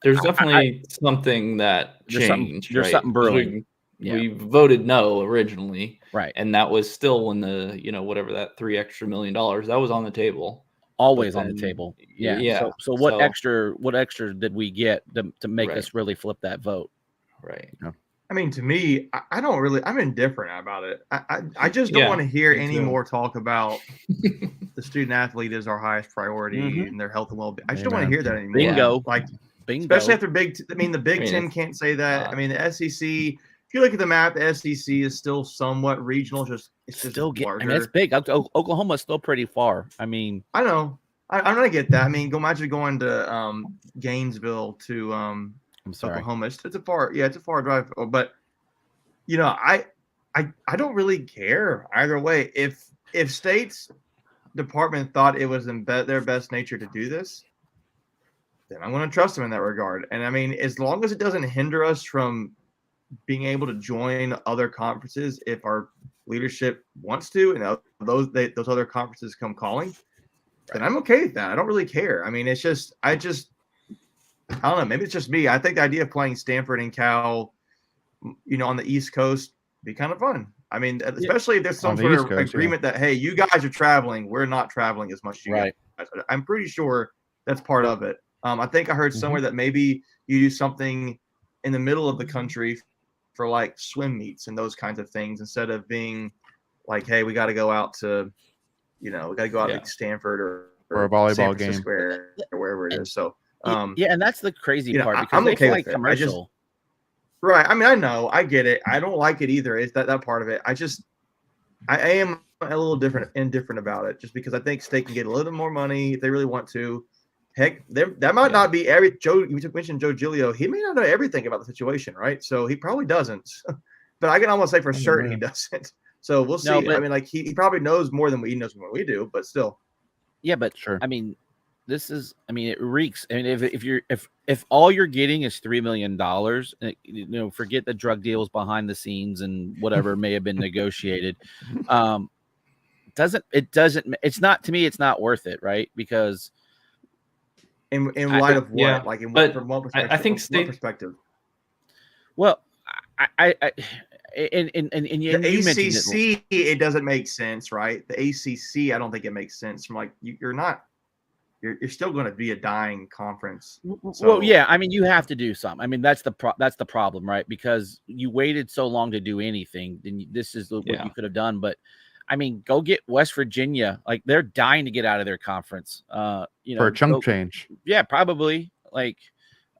There's definitely something that changed. There's something brewing. We voted no originally, right? And that was still when the whatever that $3 extra million that was on the table, always on the table. Yeah. So what extra did we get to make us really flip that vote? Right. Yeah. I mean, to me, I don't really. I'm indifferent about it. I just don't want to hear any more talk about the student athlete is our highest priority and their health and well-being. I just don't want to hear that anymore. Bingo. Bingo. Especially after the Big Ten can't say that. I mean, the SEC. If you look at the map, the SEC is still somewhat regional. It's still larger. I mean, it's big. Oklahoma's still pretty far. I mean, I know. I'm gonna get that. I mean, imagine going to Gainesville to I'm sorry. Oklahoma. It's a far drive. But I don't really care either way. If State's department thought it was in their best nature to do this, then I'm going to trust them in that regard. And I mean, as long as it doesn't hinder us from being able to join other conferences, if our leadership wants to, and those other conferences come calling, then I'm okay with that. I don't really care. I mean, I don't know. Maybe it's just me. I think the idea of playing Stanford and Cal, on the East Coast, be kind of fun. I mean, especially if there's some sort of agreement that, hey, you guys are traveling, we're not traveling as much as you guys. I'm pretty sure that's part of it. I think I heard somewhere that maybe you do something in the middle of the country for like swim meets and those kinds of things, instead of being like, hey, we got to go out to, to Stanford or a volleyball San Francisco game Square or wherever it is. So, and that's the crazy part, because I'm okay with commercial. Right. I mean, I know, I get it. I don't like it either. It's that part of it. I am a little indifferent about it, just because I think State can get a little more money if they really want to. Heck, that might not be you mentioned Joe Giglio. He may not know everything about the situation, right? So he probably doesn't. But I can almost say for certain he doesn't. So we'll see. I mean, like he probably knows more than we do, but still. Yeah, but sure. I mean, it reeks. I mean, if all you're getting is $3 million, forget the drug deals behind the scenes and whatever may have been negotiated. It's not worth it, right? Because in light of what, from what perspective? I think State perspective. Well, the ACC, it doesn't make sense, right? The ACC, I don't think it makes sense. From you're still going to be a dying conference. So. Well, yeah, I mean, you have to do something. I mean, that's the problem, right? Because you waited so long to do anything, then this is what you could have done. But I mean, go get West Virginia. Like, they're dying to get out of their conference. For a chunk change. Yeah, probably. Like,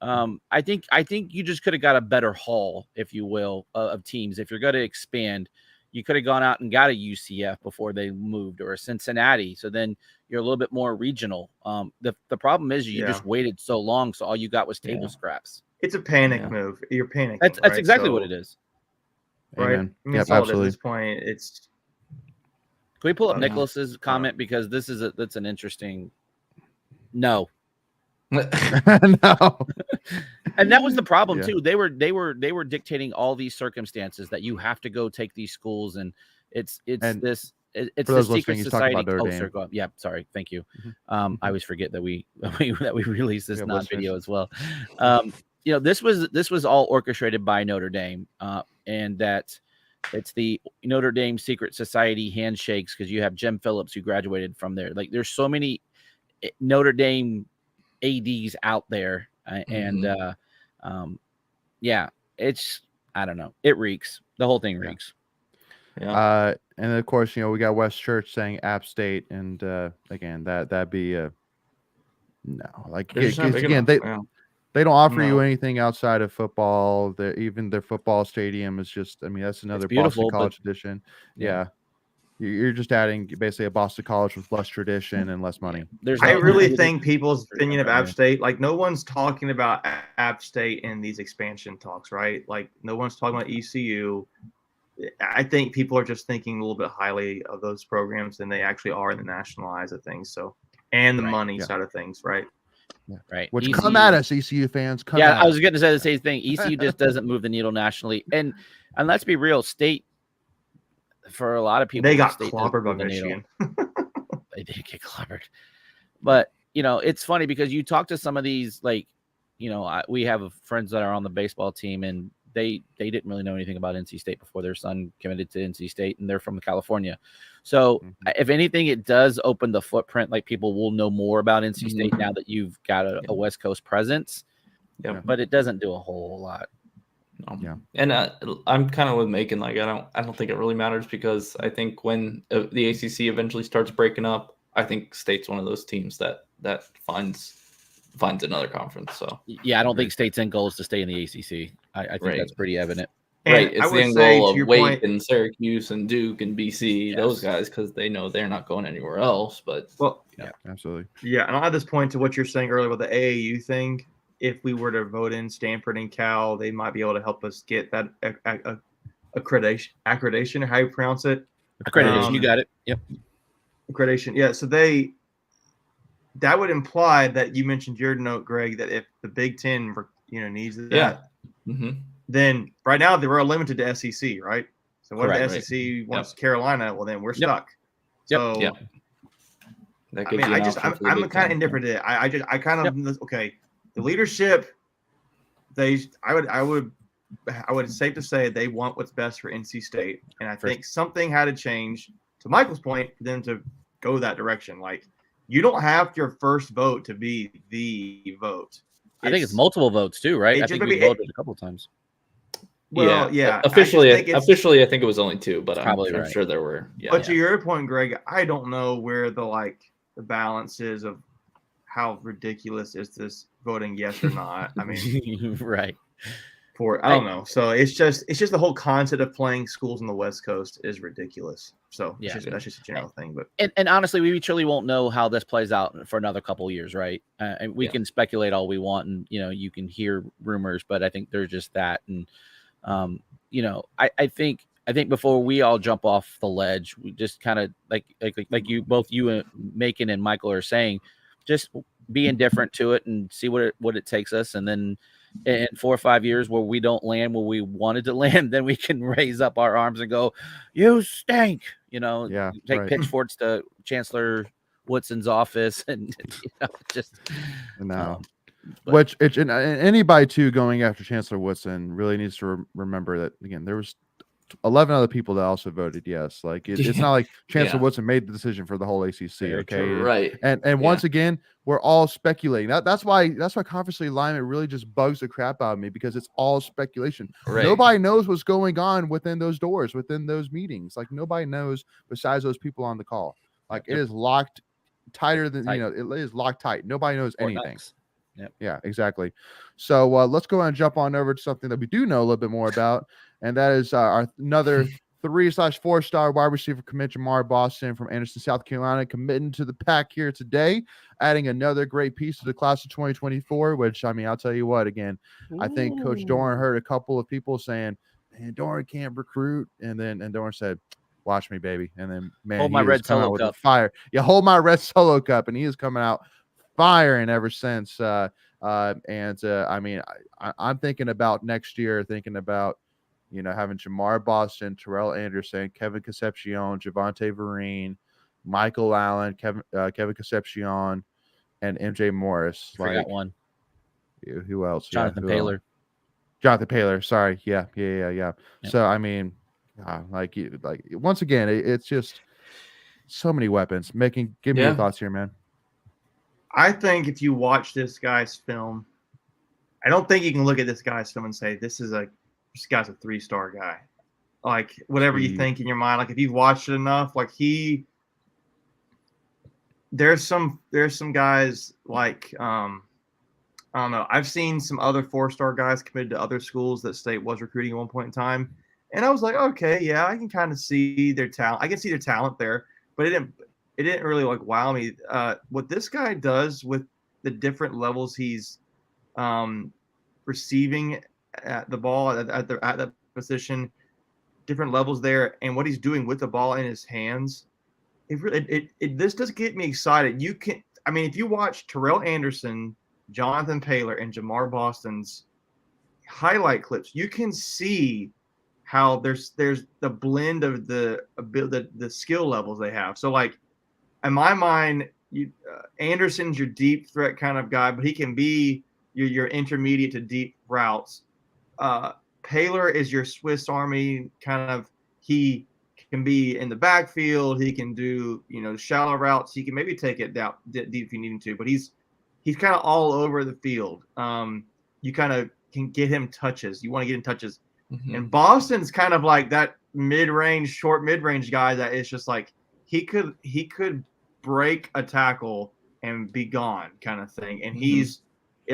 I think you just could have got a better haul, if you will, of teams. If you're going to expand, you could have gone out and got a UCF before they moved, or a Cincinnati. So then you're a little bit more regional. The problem is you just waited so long, so all you got was table scraps. It's a panic move. You're panicking. That's exactly what it is. Right. Amen. I mean, absolutely. at this point, we pull up Nicholas's comment, because that's an interesting. No. No. And that was the problem too. They were dictating all these circumstances that you have to go take these schools, and it's the secret society. Sir, go on. Yeah, sorry, thank you. I always forget that we release this non-video as well. This was all orchestrated by Notre Dame, and that it's the Notre Dame secret society handshakes, because you have Jim Phillips, who graduated from there. Like, there's so many Notre Dame ADs out there, and it's, I don't know, it reeks. The whole thing reeks. And of course, we got West Church saying App State, and again, that'd be no, like, again, they don't offer you anything outside of football. Even their football stadium is just, that's another Boston College edition. Yeah. You're just adding basically a Boston College with less tradition and less money. I really think people's opinion of App State, like, no one's talking about App State in these expansion talks, right? Like, no one's talking about ECU. I think people are just thinking a little bit highly of those programs than they actually are in the national eyes of things. So, and the money side of things, right? Yeah. Right. Which, come at us, ECU fans. I was going to say the same thing. ECU just doesn't move the needle nationally. And let's be real, State, for a lot of people, they got clobbered by Michigan. They did get clobbered. But, it's funny because you talk to some of these, like, we have friends that are on the baseball team, and they didn't really know anything about NC State before their son committed to NC State, and they're from California. So if anything, it does open the footprint. Like, people will know more about NC State now that you've got a West Coast presence. Yeah. But it doesn't do a whole lot. No. Yeah. And I'm kind of with Macon. Like, I don't think it really matters, because I think when the ACC eventually starts breaking up, I think State's one of those teams that finds another conference. So yeah, I don't think State's end goal is to stay in the ACC. I think that's pretty evident. And it's the end goal of Wake and Syracuse and Duke and BC, those guys, because they know they're not going anywhere else. But absolutely. Yeah, and I'll add this point to what you're saying earlier about the AAU thing. If we were to vote in Stanford and Cal, they might be able to help us get that accreditation, or how you pronounce it. Accreditation, you got it. Yep. Accreditation. Yeah, so that would imply that you mentioned your note, Greg, that if the Big Ten, needs that, then right now they were limited to SEC, right? So what if the SEC wants Carolina? Well, then we're stuck. So, I'm kind of indifferent to it. I kind of okay. The leadership, I would safe to say they want what's best for NC State, and I think something had to change. To Michael's point, for them to go that direction. Like, you don't have your first vote to be the vote. I think it's multiple votes too, right? I think we voted a couple of times. Well, yeah. Officially, I think it was only 2, but I'm sure there were. Yeah. But to your point, Greg, I don't know where the balance is of how ridiculous is this voting yes or not. I mean, right. I don't know. So it's just the whole concept of playing schools on the West Coast is ridiculous. So that's just a general thing. But and honestly, we truly won't know how this plays out for another couple of years, right? And we can speculate all we want, and you can hear rumors, but I think there's just that. And I think before we all jump off the ledge, we just kind of like you and Macon and Michael are saying, just be indifferent to it and see what it takes us, and then in 4 or 5 years where we don't land where we wanted to land, then we can raise up our arms and go, "You stink!" Take pitchforks to Chancellor Woodson's office, and which anybody too going after Chancellor Woodson really needs to remember that, again, there was 11 other people that also voted yes. Like, it's not like Chancellor Woodson made the decision for the whole ACC. Okay, right? And once again, we're all speculating. That's why conference alignment really just bugs the crap out of me, because it's all speculation. Right. Nobody knows what's going on within those doors, within those meetings. Like, nobody knows besides those people on the call. Like, it is locked tighter than it is locked tight. Nobody knows anything. Yep. Yeah, exactly. So let's go and jump on over to something that we do know a little bit more about, and that is another 3/4-star wide receiver commit, Jamar Boston from Anderson, South Carolina, committing to the pack here today, adding another great piece to the class of 2024, which, I'll tell you what, again, I think Coach Doran heard a couple of people saying, "Man, Doran can't recruit," and Doran said, Watch me, baby. And then, man, Hold he my is red coming Solo out with cup. a fire. Yeah, hold my red Solo cup, and he is coming out firing ever since. I mean, I'm thinking about next year, thinking about, having Jamar Boston, Terrell Anderson, Kevin Concepcion, Javonte Vereen, Michael Allen, Kevin Concepcion, and MJ Morris. Forgot one. Who else? Jonathan who else? Paylor. Jonathan Paylor. Sorry. Yeah. Yep. So, I mean, once again, it's just so many weapons. Give me your thoughts here, man. I think if you watch this guy's film, I don't think you can look at this guy's film and say this guy's a 3-star guy. Like whatever you think in your mind, like if you've watched it enough, like there's some guys like I don't know. I've seen some other 4-star guys committed to other schools that State was recruiting at one point in time, and I was like, okay, yeah, I can kind of see their talent. I can see their talent there, but it didn't really like wow me. What this guy does with the different levels he's receiving at the ball at that position, different levels there, and what he's doing with the ball in his hands, this does get me excited. If you watch Terrell Anderson, Jonathan Paylor, and Jamar Boston's highlight clips, you can see how there's the blend of the skill levels they have. So like in my mind, Anderson's your deep threat kind of guy, but he can be your intermediate to deep routes. Paylor is your Swiss Army kind of. He can be in the backfield. He can do shallow routes. He can maybe take it down deep if you need him to, but he's kind of all over the field. You kind of can get him touches. You want to get him touches. Mm-hmm. And Boston's kind of like that short mid-range guy that is just like he could break a tackle and be gone kind of thing. And it's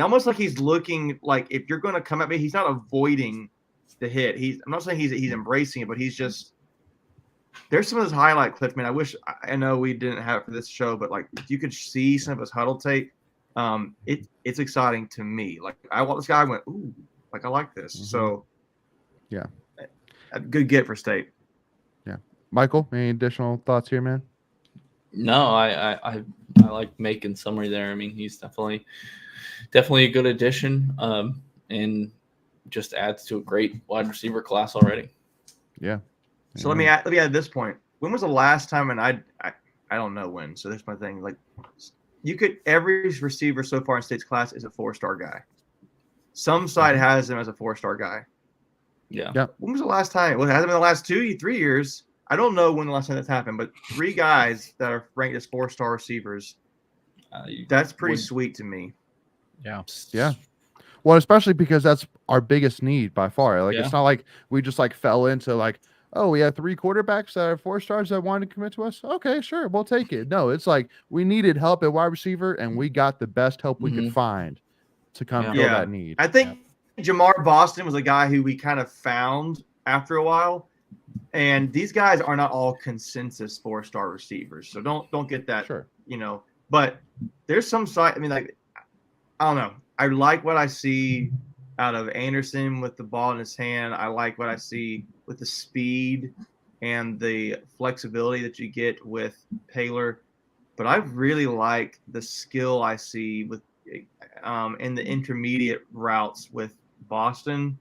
almost like he's looking like if you're going to come at me, he's not avoiding the hit. I'm not saying he's embracing it, but he's just there's some of his highlight clips, man. I know we didn't have it for this show, but like if you could see some of his huddle tape, it's exciting to me. Like I watched this guy, I went, ooh, like I like this. Mm-hmm. So yeah, a good get for State. Yeah, Michael, any additional thoughts here, man? No, I like making summary there. I mean, he's definitely a good addition, and just adds to a great wide receiver class already. Yeah. So let me add this point. When was the last time? And I don't know when. So that's my thing. Like every receiver so far in State's class is a 4-star guy. Some side has him as a 4-star guy. Yeah. When was the last time? Well, it hasn't been the last 2-3 years. I don't know when the last time that's happened, but 3 guys that are ranked as 4-star receivers. That's pretty sweet to me. Yeah. Yeah. Well, especially because that's our biggest need by far. Like it's not like we just like fell into like, oh, we have 3 quarterbacks that are 4 stars that wanted to commit to us. Okay, sure, we'll take it. No, it's like we needed help at wide receiver, and we got the best help we could find to come fill that need. I think Jamar Boston was a guy who we kind of found after a while, and these guys are not all consensus 4-star receivers, so don't get that. Sure. But there's some side. I mean, like I don't know. I like what I see out of Anderson with the ball in his hand. I like what I see with the speed and the flexibility that you get with Paylor. But I really like the skill I see with in the intermediate routes with Boston.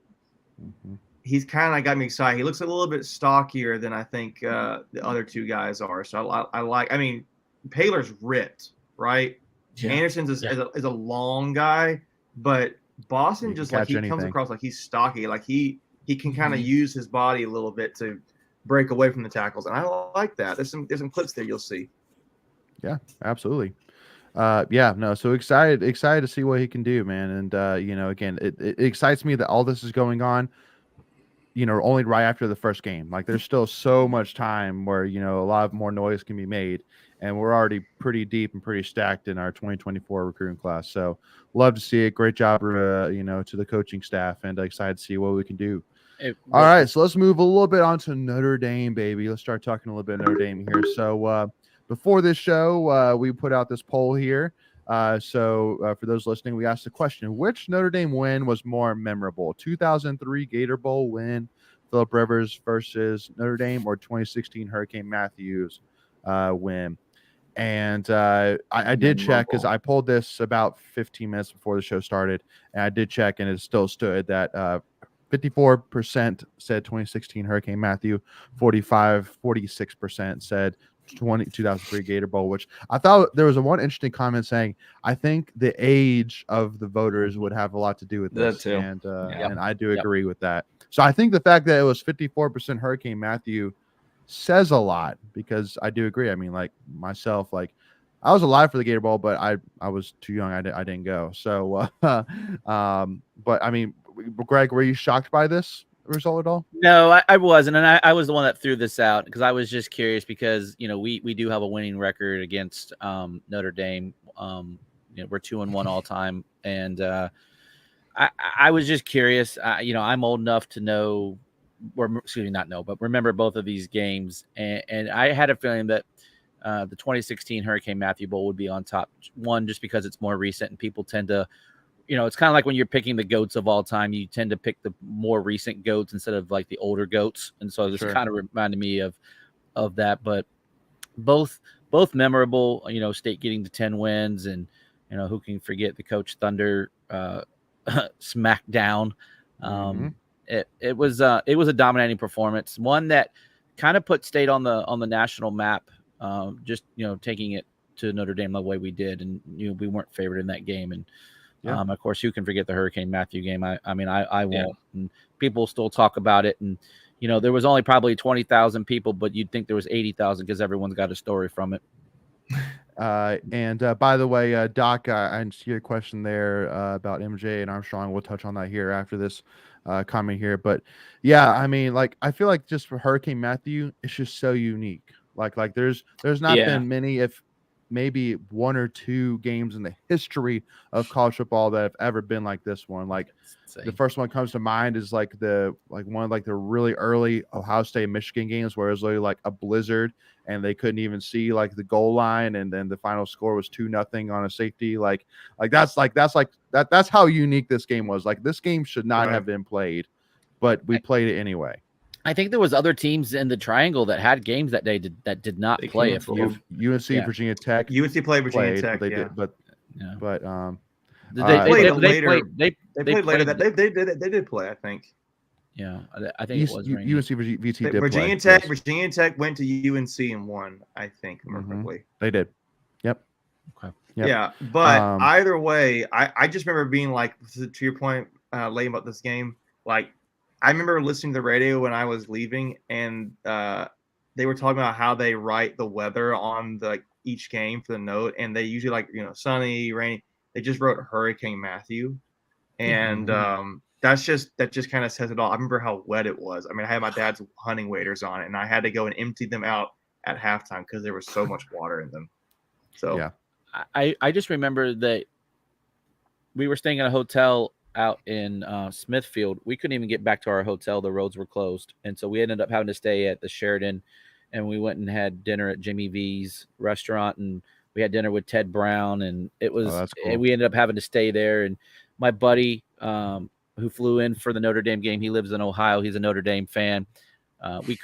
Mm-hmm. He's kind of got me excited. He looks a little bit stockier than I think the other 2 guys are. So I like – I mean, Paylor's ripped, right? Yeah. Anderson's is a long guy, but Boston just like he comes across like he's stocky. Like he can kind of use his body a little bit to break away from the tackles. And I like that. There's some clips there you'll see. Yeah, absolutely. So excited to see what he can do, man. And again, it excites me that all this is going on, only right after the first game. Like there's still so much time where, a lot more noise can be made, and we're already pretty deep and pretty stacked in our 2024 recruiting class. So love to see it. Great job, to the coaching staff, and excited to see what we can do. All right, so let's move a little bit on to Notre Dame, baby. Let's start talking a little bit of Notre Dame here. So before this show, we put out this poll here. So for those listening, we asked the question, which Notre Dame win was more memorable? 2003 Gator Bowl win Phillip Rivers versus Notre Dame or 2016 Hurricane Matthews win. And I did check because I pulled this about 15 minutes before the show started, and I did check, and it still stood that 54% said 2016 Hurricane Matthew, 46% said 2003 Gator Bowl, which I thought there was one interesting comment saying, I think the age of the voters would have a lot to do with this. That too. And I do agree with that. So I think the fact that it was 54% Hurricane Matthew says a lot, because I do agree. I mean, like myself, like I was alive for the Gator Bowl, but I was too young. I didn't go. So, but I mean, Greg, were you shocked by this result at all? No, I wasn't, and I was the one that threw this out because I was just curious because we do have a winning record against Notre Dame. We're 2-1 all time, and I was just curious. I'm old enough to know. Or excuse me, not know, but remember both of these games. And I had a feeling that the 2016 Hurricane Matthew Bowl would be on top. One, just because it's more recent and people tend to, it's kind of like when you're picking the GOATs of all time, you tend to pick the more recent GOATs instead of like the older GOATs. And so this kind of reminded me of that, but both memorable, State getting to 10 wins, and, who can forget the Coach Thunder smackdown. It was a dominating performance, one that kind of put State on the national map, just taking it to Notre Dame the way we did, and we weren't favored in that game, and of course who can forget the Hurricane Matthew game. I mean I won't, and people still talk about it, and there was only probably 20,000 people, but you'd think there was 80,000 because everyone's got a story from it. And by the way, Doc, I see your question there about MJ and Armstrong. We'll touch on that here after this comment here, but yeah, I mean, like I feel like just for Hurricane Matthew, it's just so unique. Like there's not been many, if maybe one or two games in the history of college football that have ever been like this one. Like the first one comes to mind is like one of the really early Ohio State Michigan games where it was literally like a blizzard and they couldn't even see like the goal line, and then the final score was 2-0 on a safety. That's how unique this game was. Like this game should not have been played, but we played it anyway. I think there was other teams in the triangle that had games that day that did not play. If UNC, Virginia Tech, UNC played Virginia Tech, but they did, but they played later. They played later. They did play, I think. Yeah, I think it was UNC VT did Virginia play. Tech. Virginia Tech went to UNC and won, I think, memorably. They did. Yep. Okay. Yep. Yeah, but either way, I just remember being like, to your point, Lane, about this game, like I remember listening to the radio when I was leaving, and they were talking about how they write the weather on each game for the note, and they usually sunny, rainy. They just wrote Hurricane Matthew, and that just kind of says it all. I remember how wet it was. I mean, I had my dad's hunting waders on it, and I had to go and empty them out at halftime because there was so much water in them. So yeah, I just remember that we were staying in a hotel out in Smithfield. We couldn't even get back to our hotel. The roads were closed. And so we ended up having to stay at the Sheridan, and we went and had dinner at Jimmy V's restaurant, and we had dinner with Ted Brown, and it was, cool. We ended up having to stay there. And my buddy who flew in for the Notre Dame game, he lives in Ohio. He's a Notre Dame fan. We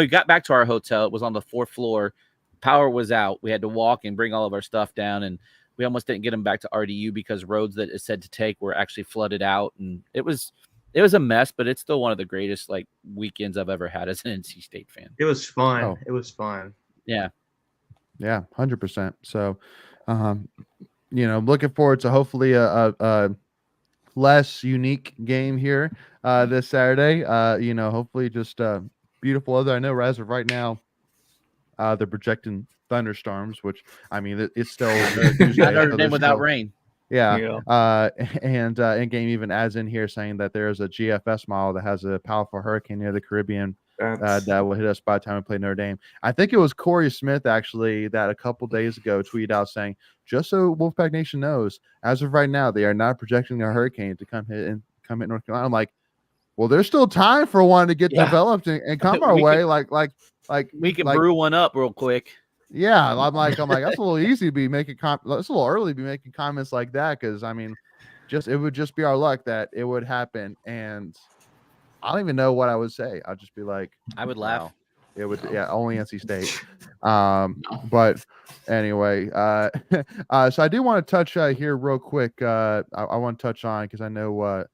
got back to our hotel. It was on the 4th floor. Power was out. We had to walk and bring all of our stuff down, and we almost didn't get them back to RDU because roads that it said to take were actually flooded out, and it was a mess. But it's still one of the greatest weekends I've ever had as an NC State fan. It was fun. It was fun. Yeah, 100%. So, looking forward to hopefully a less unique game here this Saturday. Hopefully just beautiful weather. I know as of right now, they're projecting thunderstorms, which I mean it's still Tuesday, Notre Dame without rain. Yeah. And in-game even adds in here saying that there's a GFS model that has a powerful hurricane near the Caribbean that will hit us by the time we play Notre Dame. I think it was Corey Smith actually that a couple days ago tweeted out saying, just so Wolfpack Nation knows, as of right now, they are not projecting a hurricane to come hit North Carolina. I'm like, well, there's still time for one to get developed and come our way. We can brew one up real quick. Yeah, I'm like that's a little easy to be making. That's a little early to be making comments like that, because I mean, it would just be our luck that it would happen. And I don't even know what I would say. I'd just be like, I would laugh. wow. It would, No. yeah, only NC State. But anyway, so I do want to touch here real quick. I want to touch on because I know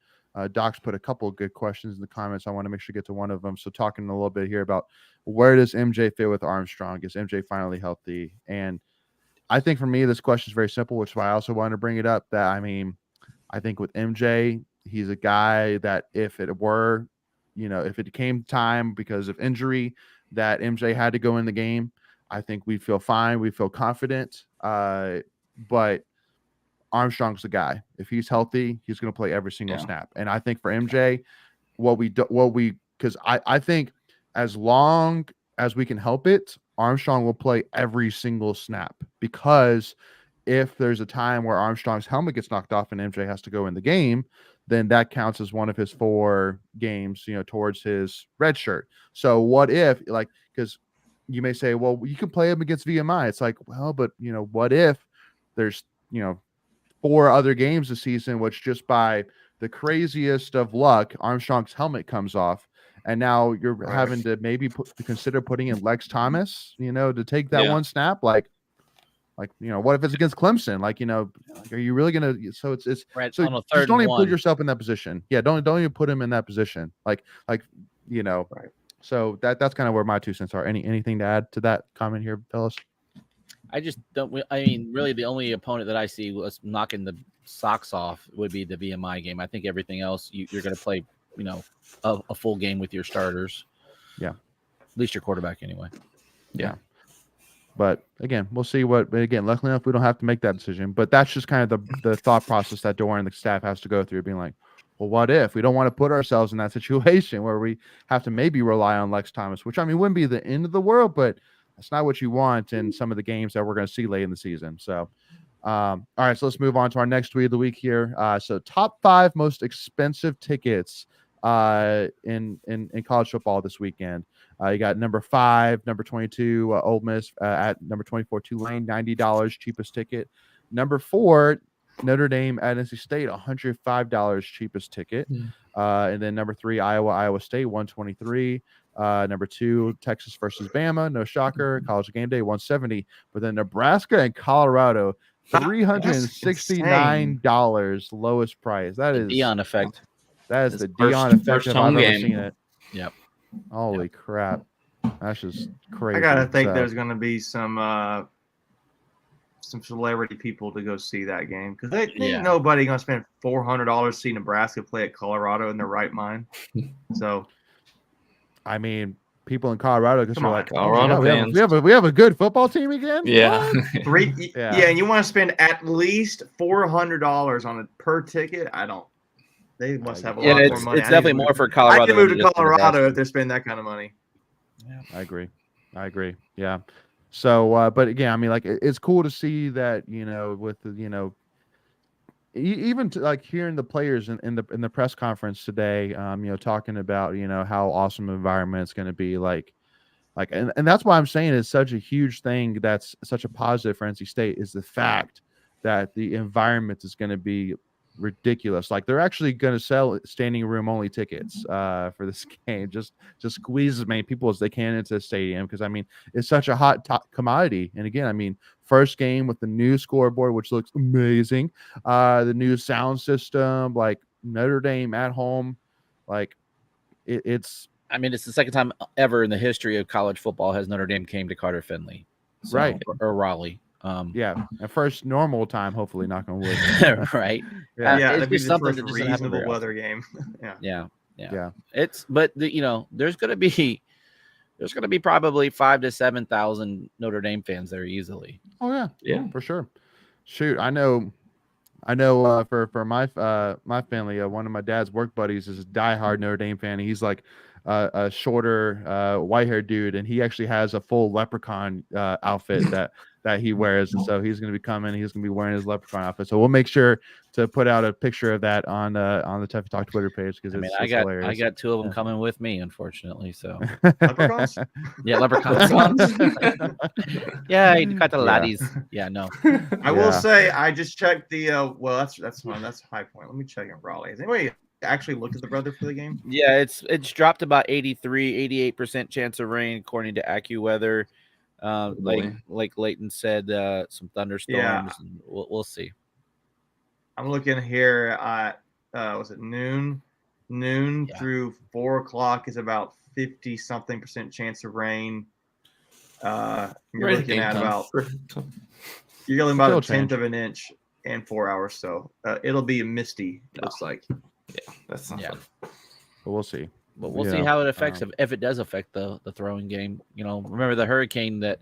Doc's put a couple of good questions in the comments. I want to make sure to get to one of them. So talking a little bit here about where does MJ fit with Armstrong? Is MJ finally healthy? And I think for me, this question is very simple, which is why I also wanted to bring it up. That I think with MJ, he's a guy that if it were, if it came time because of injury that MJ had to go in the game, I think we'd feel fine. We feel confident. But Armstrong's the guy. If he's healthy, he's going to play every single snap. And I think for MJ, because I think as long as we can help it, Armstrong will play every single snap, because if there's a time where Armstrong's helmet gets knocked off and MJ has to go in the game, then that counts as one of his 4 games, towards his red shirt. So what if, because you may say, well, you can play him against VMI. It's like, well, but what if there's 4 other games this season, which just by the craziest of luck, Armstrong's helmet comes off, and now you're having to maybe consider putting in Lex Thomas, to take that one snap, what if it's against Clemson? Are you really gonna? So it's right, so on a just third don't and even one. put yourself in that position. Yeah, don't even put him in that position. Right. So that's kind of where my 2 cents are. Anything to add to that comment here, fellas? I just don't. I mean, really, the only opponent that I see was knocking the socks off would be the VMI game. I think everything else you're going to play, a full game with your starters. Yeah, at least your quarterback anyway. Yeah. But again, we'll see luckily enough, we don't have to make that decision. But that's just kind of the thought process that Doran and the staff has to go through, being like, well, what if we don't want to put ourselves in that situation where we have to maybe rely on Lex Thomas, which wouldn't be the end of the world, but that's not what you want in some of the games that we're going to see late in the season. So, all right, so let's move on to our next tweet of the week here. So top 5 most expensive tickets in college football this weekend. You got number 5, number 22, Ole Miss, at number 24, Tulane, $90 cheapest ticket. Number 4, Notre Dame at NC State, $105 cheapest ticket. And then number 3, Iowa State, $123. Number 2, Texas versus Bama, no shocker. College Game Day, $170. But then Nebraska and Colorado, $369 lowest price. That is Deion effect. That is the Deion effect if I've ever seen it. Yep. Holy crap. That's just crazy. I gotta think there's gonna be some celebrity people to go see that game, because they think nobody gonna spend $400 to see Nebraska play at Colorado in their right mind. So, I mean, people in Colorado just like, Colorado fans. We have a good football team again. Yeah. And you want to spend at least $400 on it per ticket? They must have a lot more money. It's definitely more for Colorado. I can move to Colorado if they're spending that kind of money. Yeah, I agree. Yeah. So, but again, it's cool to see that, with the, even hearing the players in the press conference today, talking about, how awesome the environment it's going to be and that's why I'm saying it's such a huge thing. That's such a positive for NC State, is the fact that the environment is going to be ridiculous. They're actually going to sell standing room only tickets for this game, just squeeze as many people as they can into the stadium, because it's such a hot commodity. And again, first game with the new scoreboard, which looks amazing, the new sound system, Notre Dame at home, it's the second time ever in the history of college football has Notre Dame came to Carter-Finley, right, or Raleigh. And first normal time, hopefully, knock on wood. Right. It's just something that doesn't happen very weather game. Yeah. There's going to be probably 5,000 to 7,000 Notre Dame fans there easily. Oh yeah, for sure. Shoot, I know. For my family, one of my dad's work buddies is a diehard Notre Dame fan. He's like a shorter, white-haired dude, and he actually has a full leprechaun outfit that he wears, and so he's going to be coming. He's going to be wearing his leprechaun outfit. So we'll make sure to put out a picture of that on the Tuffy Talk Twitter page, because it's hilarious. I got 2 of them coming with me, unfortunately. So leprechauns? Yeah, leprechauns. Yeah, you got the laddies. Yeah, no. I will say I just checked the that's High Point. Let me check in Raleigh. Has anybody actually looked at the weather for the game? Yeah, it's dropped about 88% chance of rain according to AccuWeather. Like Leighton said, some thunderstorms. Yeah. And we'll see. I'm looking here at was it noon? Noon through 4 o'clock is about 50-something% chance of rain. You're looking at about a tenth of an inch in 4 hours. So it'll be misty. Looks like. Yeah, that's not fun. But we'll see. But we'll see how it affects if it does affect the throwing game. Remember the hurricane that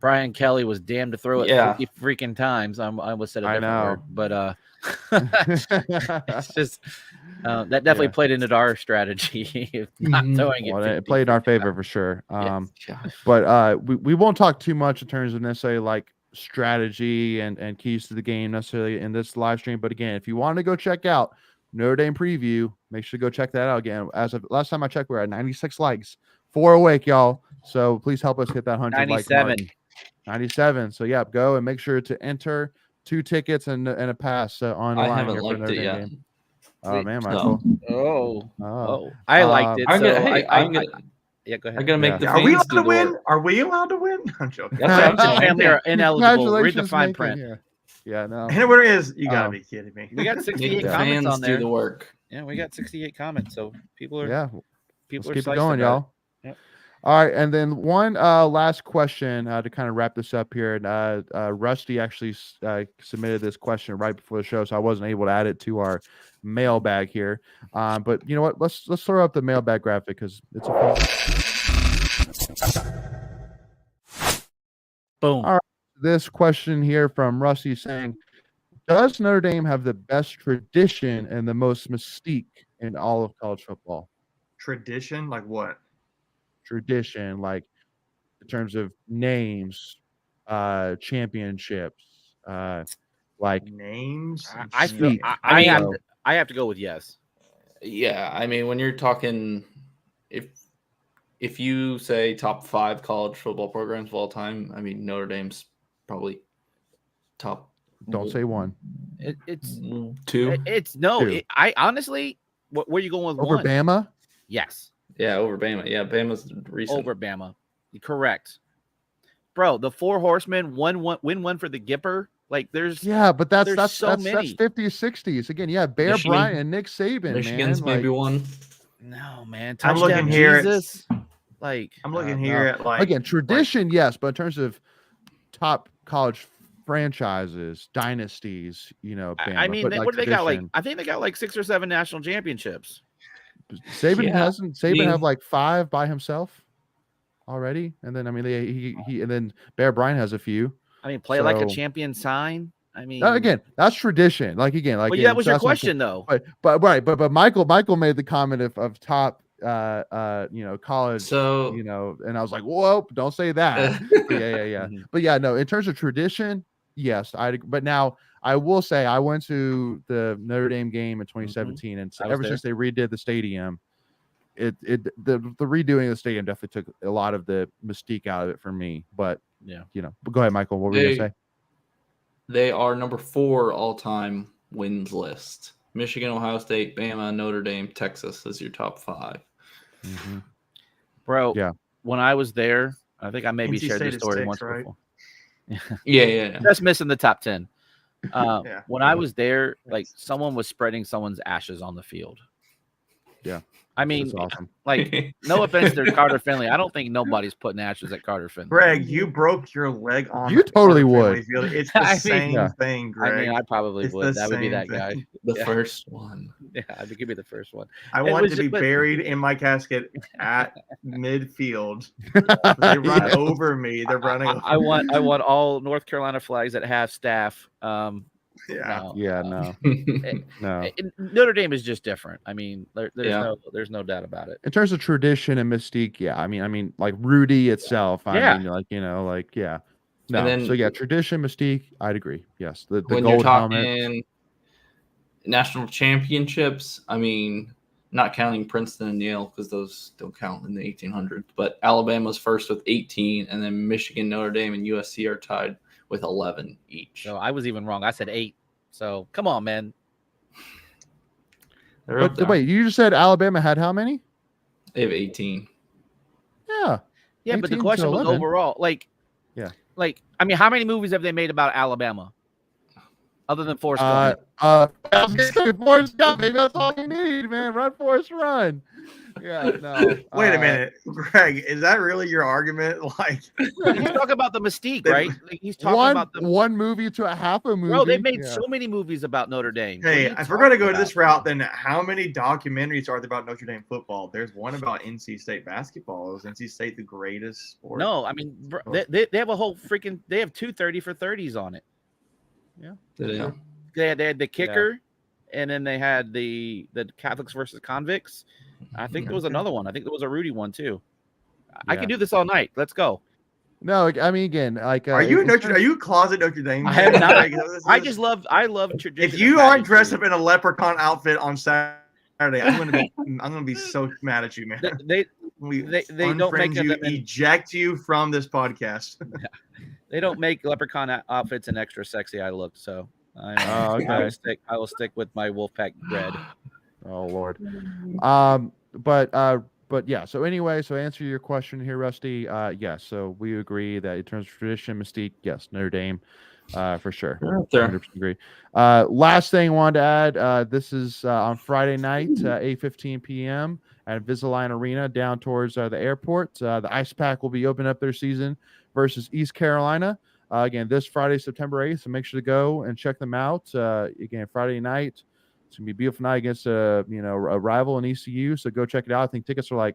Brian Kelly was damned to throw it 50 freaking times. I almost said a different word, but it's just that definitely played into our strategy. Not throwing it. It played in our favor for sure. But we won't talk too much in terms of necessarily like strategy and keys to the game necessarily in this live stream. But again, if you want to go check out Notre Dame preview, make sure to go check that out again. As of last time I checked, we're at 96 likes, 4 awake, y'all. So please help us hit that 100 97. 97. So yeah, go and make sure to enter 2 tickets and a pass on the line. I haven't here liked for Notre it Dame yet. game. Oh man, Michael. I liked it. I'm so gonna go ahead. I'm gonna make the Are we fans allowed to do the win? work. Are we allowed to win? I'm joking. That's what I'm Family saying. are ineligible. Read the Congratulations, fine Nathan. print. Yeah, no. And the winner is, you gotta be kidding me. We got Make 68 the comments fans on there. do the work. Yeah, we got 68 comments. So people are Let's are keep it psyched going, about y'all. it. Yep. All right, and then one last question to kind of wrap this up here. And Rusty actually submitted this question right before the show, so I wasn't able to add it to our mailbag here. But you know what? Let's throw up the mailbag graphic because it's a fun. Boom. All right, this question here from Rusty saying, does Notre Dame have the best tradition and the most mystique in all of college football? Tradition? Like what? Tradition, like in terms of names, championships, like names. I have to go with yes. Yeah, I mean, when you're talking, if you say top 5 college football programs of all time, I mean Notre Dame's probably top. Don't say 1. It's 2. It's no. 2. I honestly, where are you going with over 1? Bama? Yes. Yeah, over Bama. Yeah, Bama's recent. Over Bama. Correct. Bro, the 4 horsemen win one for the Gipper. Like that's so many. 50s, 60s. Again, yeah, Bear Bryant and Nick Saban. Michigan's man. maybe one. No, man. I'm looking here. I'm looking here at like again tradition, yes, but in terms of top college franchises, dynasties, Bama. I mean, what do they got? Like, I think they got like 6 or 7 national championships. Saban have like 5 by himself already, and then I mean he and then Bear Bryant has a few. I mean, play like a champion sign. I mean, again, that's tradition. Like that was your question though. But Michael made the comment of top college, so and I was like, whoa, don't say that. Yeah. But yeah, no, in terms of tradition, yes, but now I will say I went to the Notre Dame game in 2017, and ever since they redid the stadium, the redoing of the stadium definitely took a lot of the mystique out of it for me. But but go ahead, Michael. What were you gonna say? They are number 4 all-time wins list. Michigan, Ohio State, Bama, Notre Dame, Texas is your top 5. Mm-hmm. Bro, when I was there, I think I maybe shared this story once before. Yeah. Just missing the top 10. When I was there, like someone was spreading someone's ashes on the field. Yeah. I mean, awesome. Like, no offense to Carter-Finley. I don't think nobody's putting ashes at Carter-Finley. Greg, you broke your leg on. You totally would. It's the same thing, Greg. I mean, I probably would. That would be that guy. The first one. Yeah, give me the first one. I want to be buried in my casket at midfield. They run over me. They're running. I want all North Carolina flags that have staff. No. Notre Dame is just different. I mean, there's no doubt about it. In terms of tradition and mystique, I mean, like Rudy itself. I mean, No. Then, so tradition, mystique. I'd agree. Yes, the when gold you're talking helmet. National championships, I mean, not counting Princeton and Yale because those don't count in the 1800s. But Alabama's first with 18, and then Michigan, Notre Dame, and USC are tied with 11 each. So I was even wrong. I said 8. So come on, man. But wait, you just said Alabama had how many? They have 18. Yeah. Yeah, but the 18 question to was 11. overall. I mean, how many movies have they made about Alabama? Other than Forrest Gump. I was gonna say Forrest Gump. Maybe that's all you need, man. Run, Forrest, run. Yeah, no. Wait a minute, Greg. Is that really your argument? Like, he's talking about the mystique, right? Like, he's talking about one movie to a half a movie. Bro, they've made so many movies about Notre Dame. Hey, if we're gonna go to this route, then how many documentaries are there about Notre Dame football? There's one about NC State basketball. Is NC State the greatest sport? No, I mean, they have a whole freaking. They have 2 30 for 30s on it. Yeah. They had the kicker, and then they had the Catholics versus convicts. I think there was another one. I think there was a Rudy one too. I can do this all night. Let's go. No, I mean, again, like, are you a closet Notre Dame? I am not. I love tradition. If you aren't dressed up in a leprechaun outfit on Saturday, I'm gonna be so mad at you, man. They don't make you, eject you from this podcast. They don't make leprechaun outfits and extra sexy. I looked, so okay. I will stick with my Wolfpack red. Oh Lord. But yeah. So anyway, so answer your question here, Rusty. Yes. So we agree that in terms of tradition, mystique, yes, Notre Dame, for sure. 100% agree. Last thing I wanted to add. This is on Friday night, 8:15 p.m. at Invisalign Arena down towards the airport. The Ice Pack will be opening up their season versus East Carolina. Again, this Friday, September 8th. So make sure to go and check them out. Again, Friday night. It's gonna be a beautiful night against a rival in ECU. So go check it out. I think tickets are like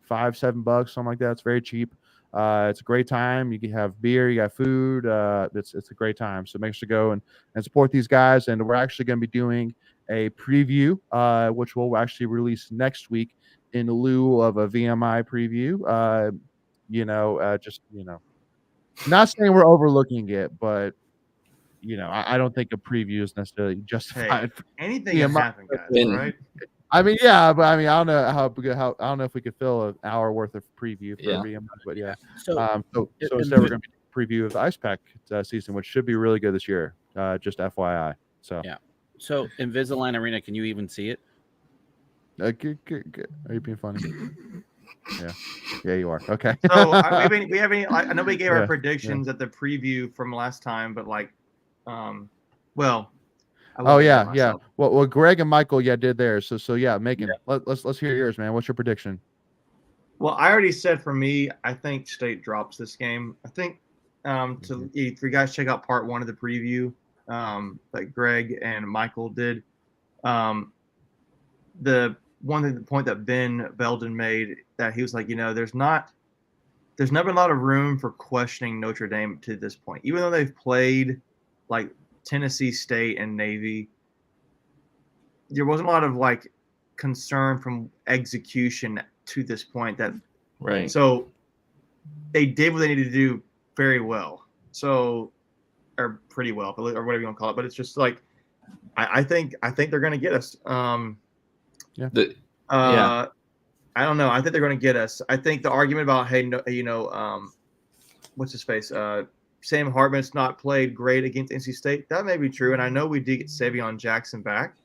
$5-7, something like that. It's very cheap. It's a great time. You can have beer, you got food. It's a great time. So make sure to go and support these guys. And we're actually going to be doing a preview, which we'll actually release next week in lieu of a VMI preview. Not saying we're overlooking it, but I don't think a preview is necessarily justified. Hey, anything can happen, guys, right? I mean, yeah, but I mean, I don't know how I don't know if we could fill an hour worth of preview for VMI, but yeah. So instead we're going to be preview of the Ice Pack season, which should be really good this year. Just FYI. So yeah. So Invisalign Arena, can you even see it? Good. Are you being funny? Yeah, you are. Okay. So we have any? I know we gave our predictions at the preview from last time, but well. Yeah. Well, Greg and Michael, did theirs. So yeah, Megan, let's hear yours, man. What's your prediction? Well, I already said for me, I think State drops this game. I think if you guys check out part 1 of the preview, that Greg and Michael did, the point that Ben Belden made, that he was like, there's never been a lot of room for questioning Notre Dame to this point, even though they've played like Tennessee State and Navy. There wasn't a lot of concern from execution to this point. So they did what they needed to do very well. So, or pretty well, or whatever you want to call it. But it's just like, I think they're going to get us. I don't know. I think they're going to get us. I think the argument about, what's his face? Sam Hartman's not played great against NC State. That may be true. And I know we did get Savion Jackson back.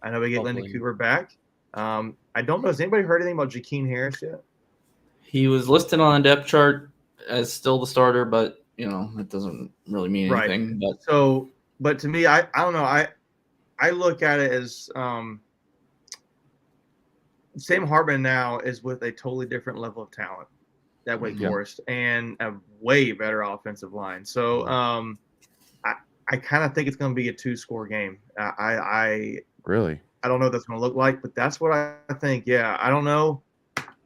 I know we get Lyndon Cooper back. I don't know. Has anybody heard anything about Jakeem Harris yet? He was listed on the depth chart as still the starter, but it doesn't really mean anything. But to me, I don't know. I look at it as Sam Hartman now is with a totally different level of talent at Wake Forest and a way better offensive line. So I kind of think it's going to be a 2-score game. I really don't know what that's going to look like, but that's what I think. Yeah, I don't know.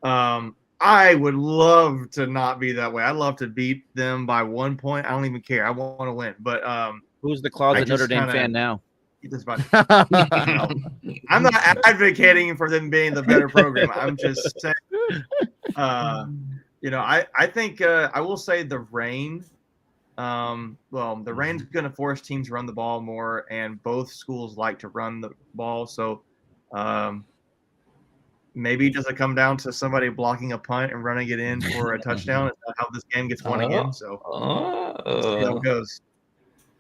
I would love to not be that way. I'd love to beat them by 1 point. I don't even care. I want to win. But who's the closet Notre Dame fan now? I'm not advocating for them being the better program. I'm just saying. I think I will say the rain. The rain's going to force teams to run the ball more, and both schools like to run the ball. So maybe does it come down to somebody blocking a punt and running it in for a touchdown? Is that how this game gets won again? So see how it goes.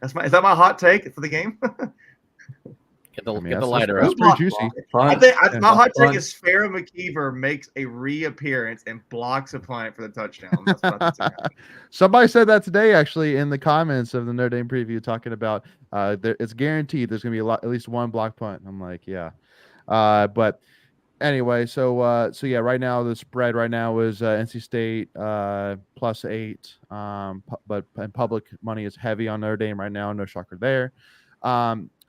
Is that my hot take for the game? Get the lighter that's up. pretty juicy. I think my hot take is Farrah McKeever makes a reappearance and blocks a punt for the touchdown. That's what I think. Somebody said that today, actually, in the comments of the Notre Dame preview, talking about it's guaranteed there's going to be at least one block punt. I'm like, yeah. But anyway, so yeah, right now the spread right now is NC State +8. But public money is heavy on Notre Dame right now. No shocker there.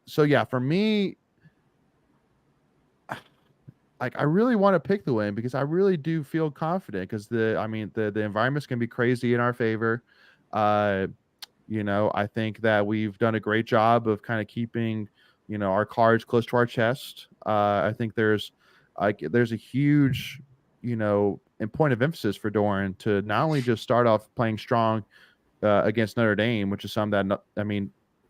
So yeah, for me, like I really want to pick the win because I really do feel confident because the environment's gonna be crazy in our favor. I think that we've done a great job of kind of keeping, our cards close to our chest. I think there's a huge, and point of emphasis for Doran to not only just start off playing strong against Notre Dame, which is something that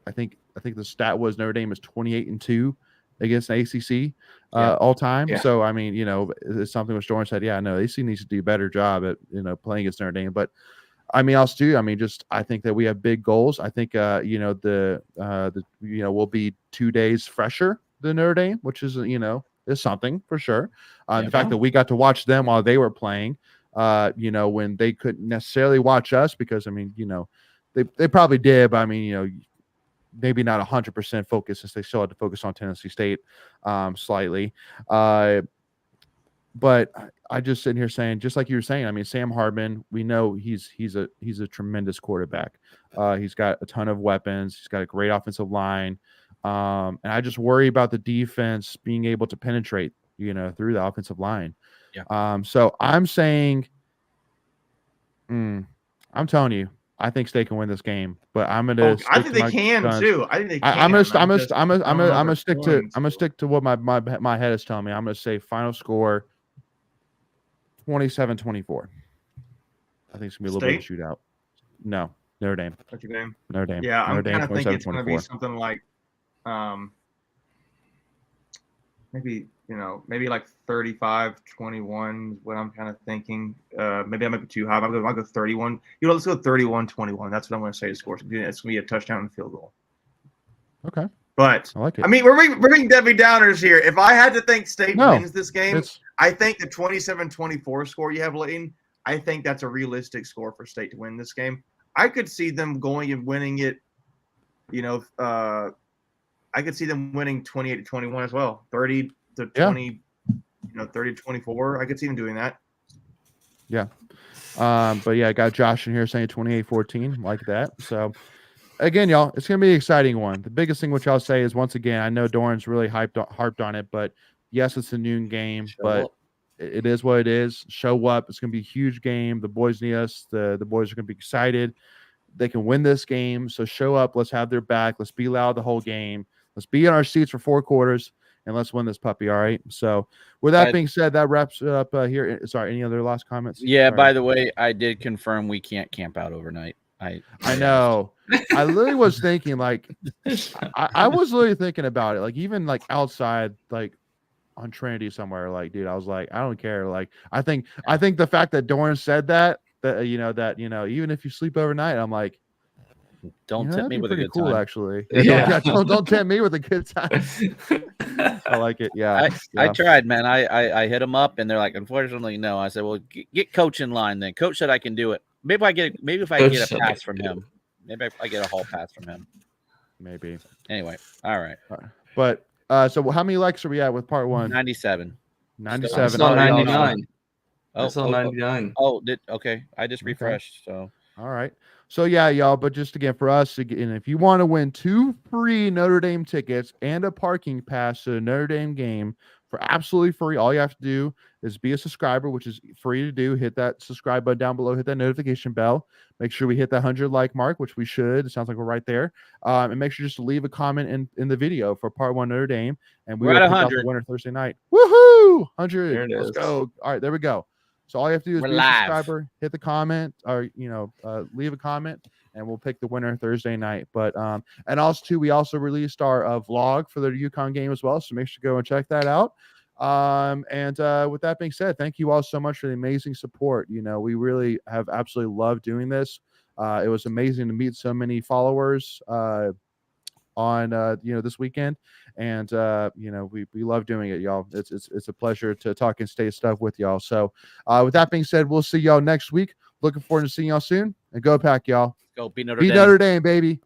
I think the stat was Notre Dame is 28-2 against the ACC all time. Yeah. So it's something which Doran said, yeah, no, ACC needs to do a better job at playing against Notre Dame. But I think that we have big goals. I think we'll be 2 days fresher than Notre Dame, which is is something for sure. The fact that we got to watch them while they were playing, when they couldn't necessarily watch us because they probably did, but maybe not 100% focus since they still had to focus on Tennessee State slightly. But I just sitting here saying, just like you were saying, Sam Hartman, we know he's a tremendous quarterback. He's got a ton of weapons. He's got a great offensive line. And I just worry about the defense being able to penetrate, through the offensive line. Yeah. So I'm saying, I'm telling you, I think State can win this game, but I'm gonna. I think they can too. I think they can. I'm gonna stick to what my head is telling me. I'm gonna say final score 27-24. I think it's gonna be a little bit of a shootout. No, Notre Dame. Notre Dame. Yeah, I'm kind of thinking it's 27-24. gonna be something like, maybe like 35-21 is what I'm kind of thinking. Maybe I might be too high. I'll go 31. Let's go 31-21. That's what I'm going to say the score. It's going to be a touchdown and field goal. Okay. But I like it. We're being Debbie Downers here. If I had to think State wins this game, I think the 27-24 score you have, Layton, I think that's a realistic score for State to win this game. I could see them going and winning it, I could see them winning 28-21 as well. 30-20, 30-24. I could see them doing that. Yeah. But yeah, I got Josh in here saying 28-14, like that. So again, y'all, it's gonna be an exciting one. The biggest thing which I'll say is, once again, I know Doran's really harped on it, but yes, it's a noon game, but it is what it is. Show up. It's gonna be a huge game. The boys need us. The boys are gonna be excited. They can win this game. So show up. Let's have their back. Let's be loud the whole game. Let's be in our seats for 4 quarters, and let's win this puppy. All right. So with that being said, that wraps it up here. Sorry, any other last comments? Yeah. Sorry. By the way, I did confirm we can't camp out overnight. I know. I literally was thinking, like, I was literally thinking about it, like, even like outside, like on Trinity somewhere, like, dude, I was like, I don't care. Like, I think the fact that Doran said that even if you sleep overnight, I'm like, don't tempt me with a good cool, time. Actually. Don't tempt me with a good time. I like it. Yeah. I tried, man. I hit them up and they're like, unfortunately, no. I said, well, get coach in line then. Coach said I can do it. Maybe if I get a pass from him. Maybe if I get a hall pass from him. Maybe. Anyway. All right. But so how many likes are we at with part 1? 97. 97. It's on 99. It's on 99. Okay. I just refreshed. So all right. So yeah, y'all, but just again for us, and if you want to win 2 free Notre Dame tickets and a parking pass to the Notre Dame game for absolutely free, all you have to do is be a subscriber, which is free to do. Hit that subscribe button down below, hit that notification bell. Make sure we hit that 100 like mark, which we should. It sounds like we're right there. And make sure just to leave a comment in the video for part 1 Notre Dame, and we're at 100 winner Thursday night. Woohoo! 100. Let's go. All right, there we go. So all you have to do is be a subscriber, hit the comment, or leave a comment, and we'll pick the winner Thursday night. But and also too, we also released our vlog for the UConn game as well, so make sure to go and check that out. And with that being said, thank you all so much for the amazing support. We really have absolutely loved doing this. It was amazing to meet so many followers on this weekend, and we love doing it, y'all. It's a pleasure to talk and stay stuff with y'all. So with that being said, we'll see y'all next week. Looking forward to seeing y'all soon, and go Pack, y'all. Go beat Notre Dame, baby.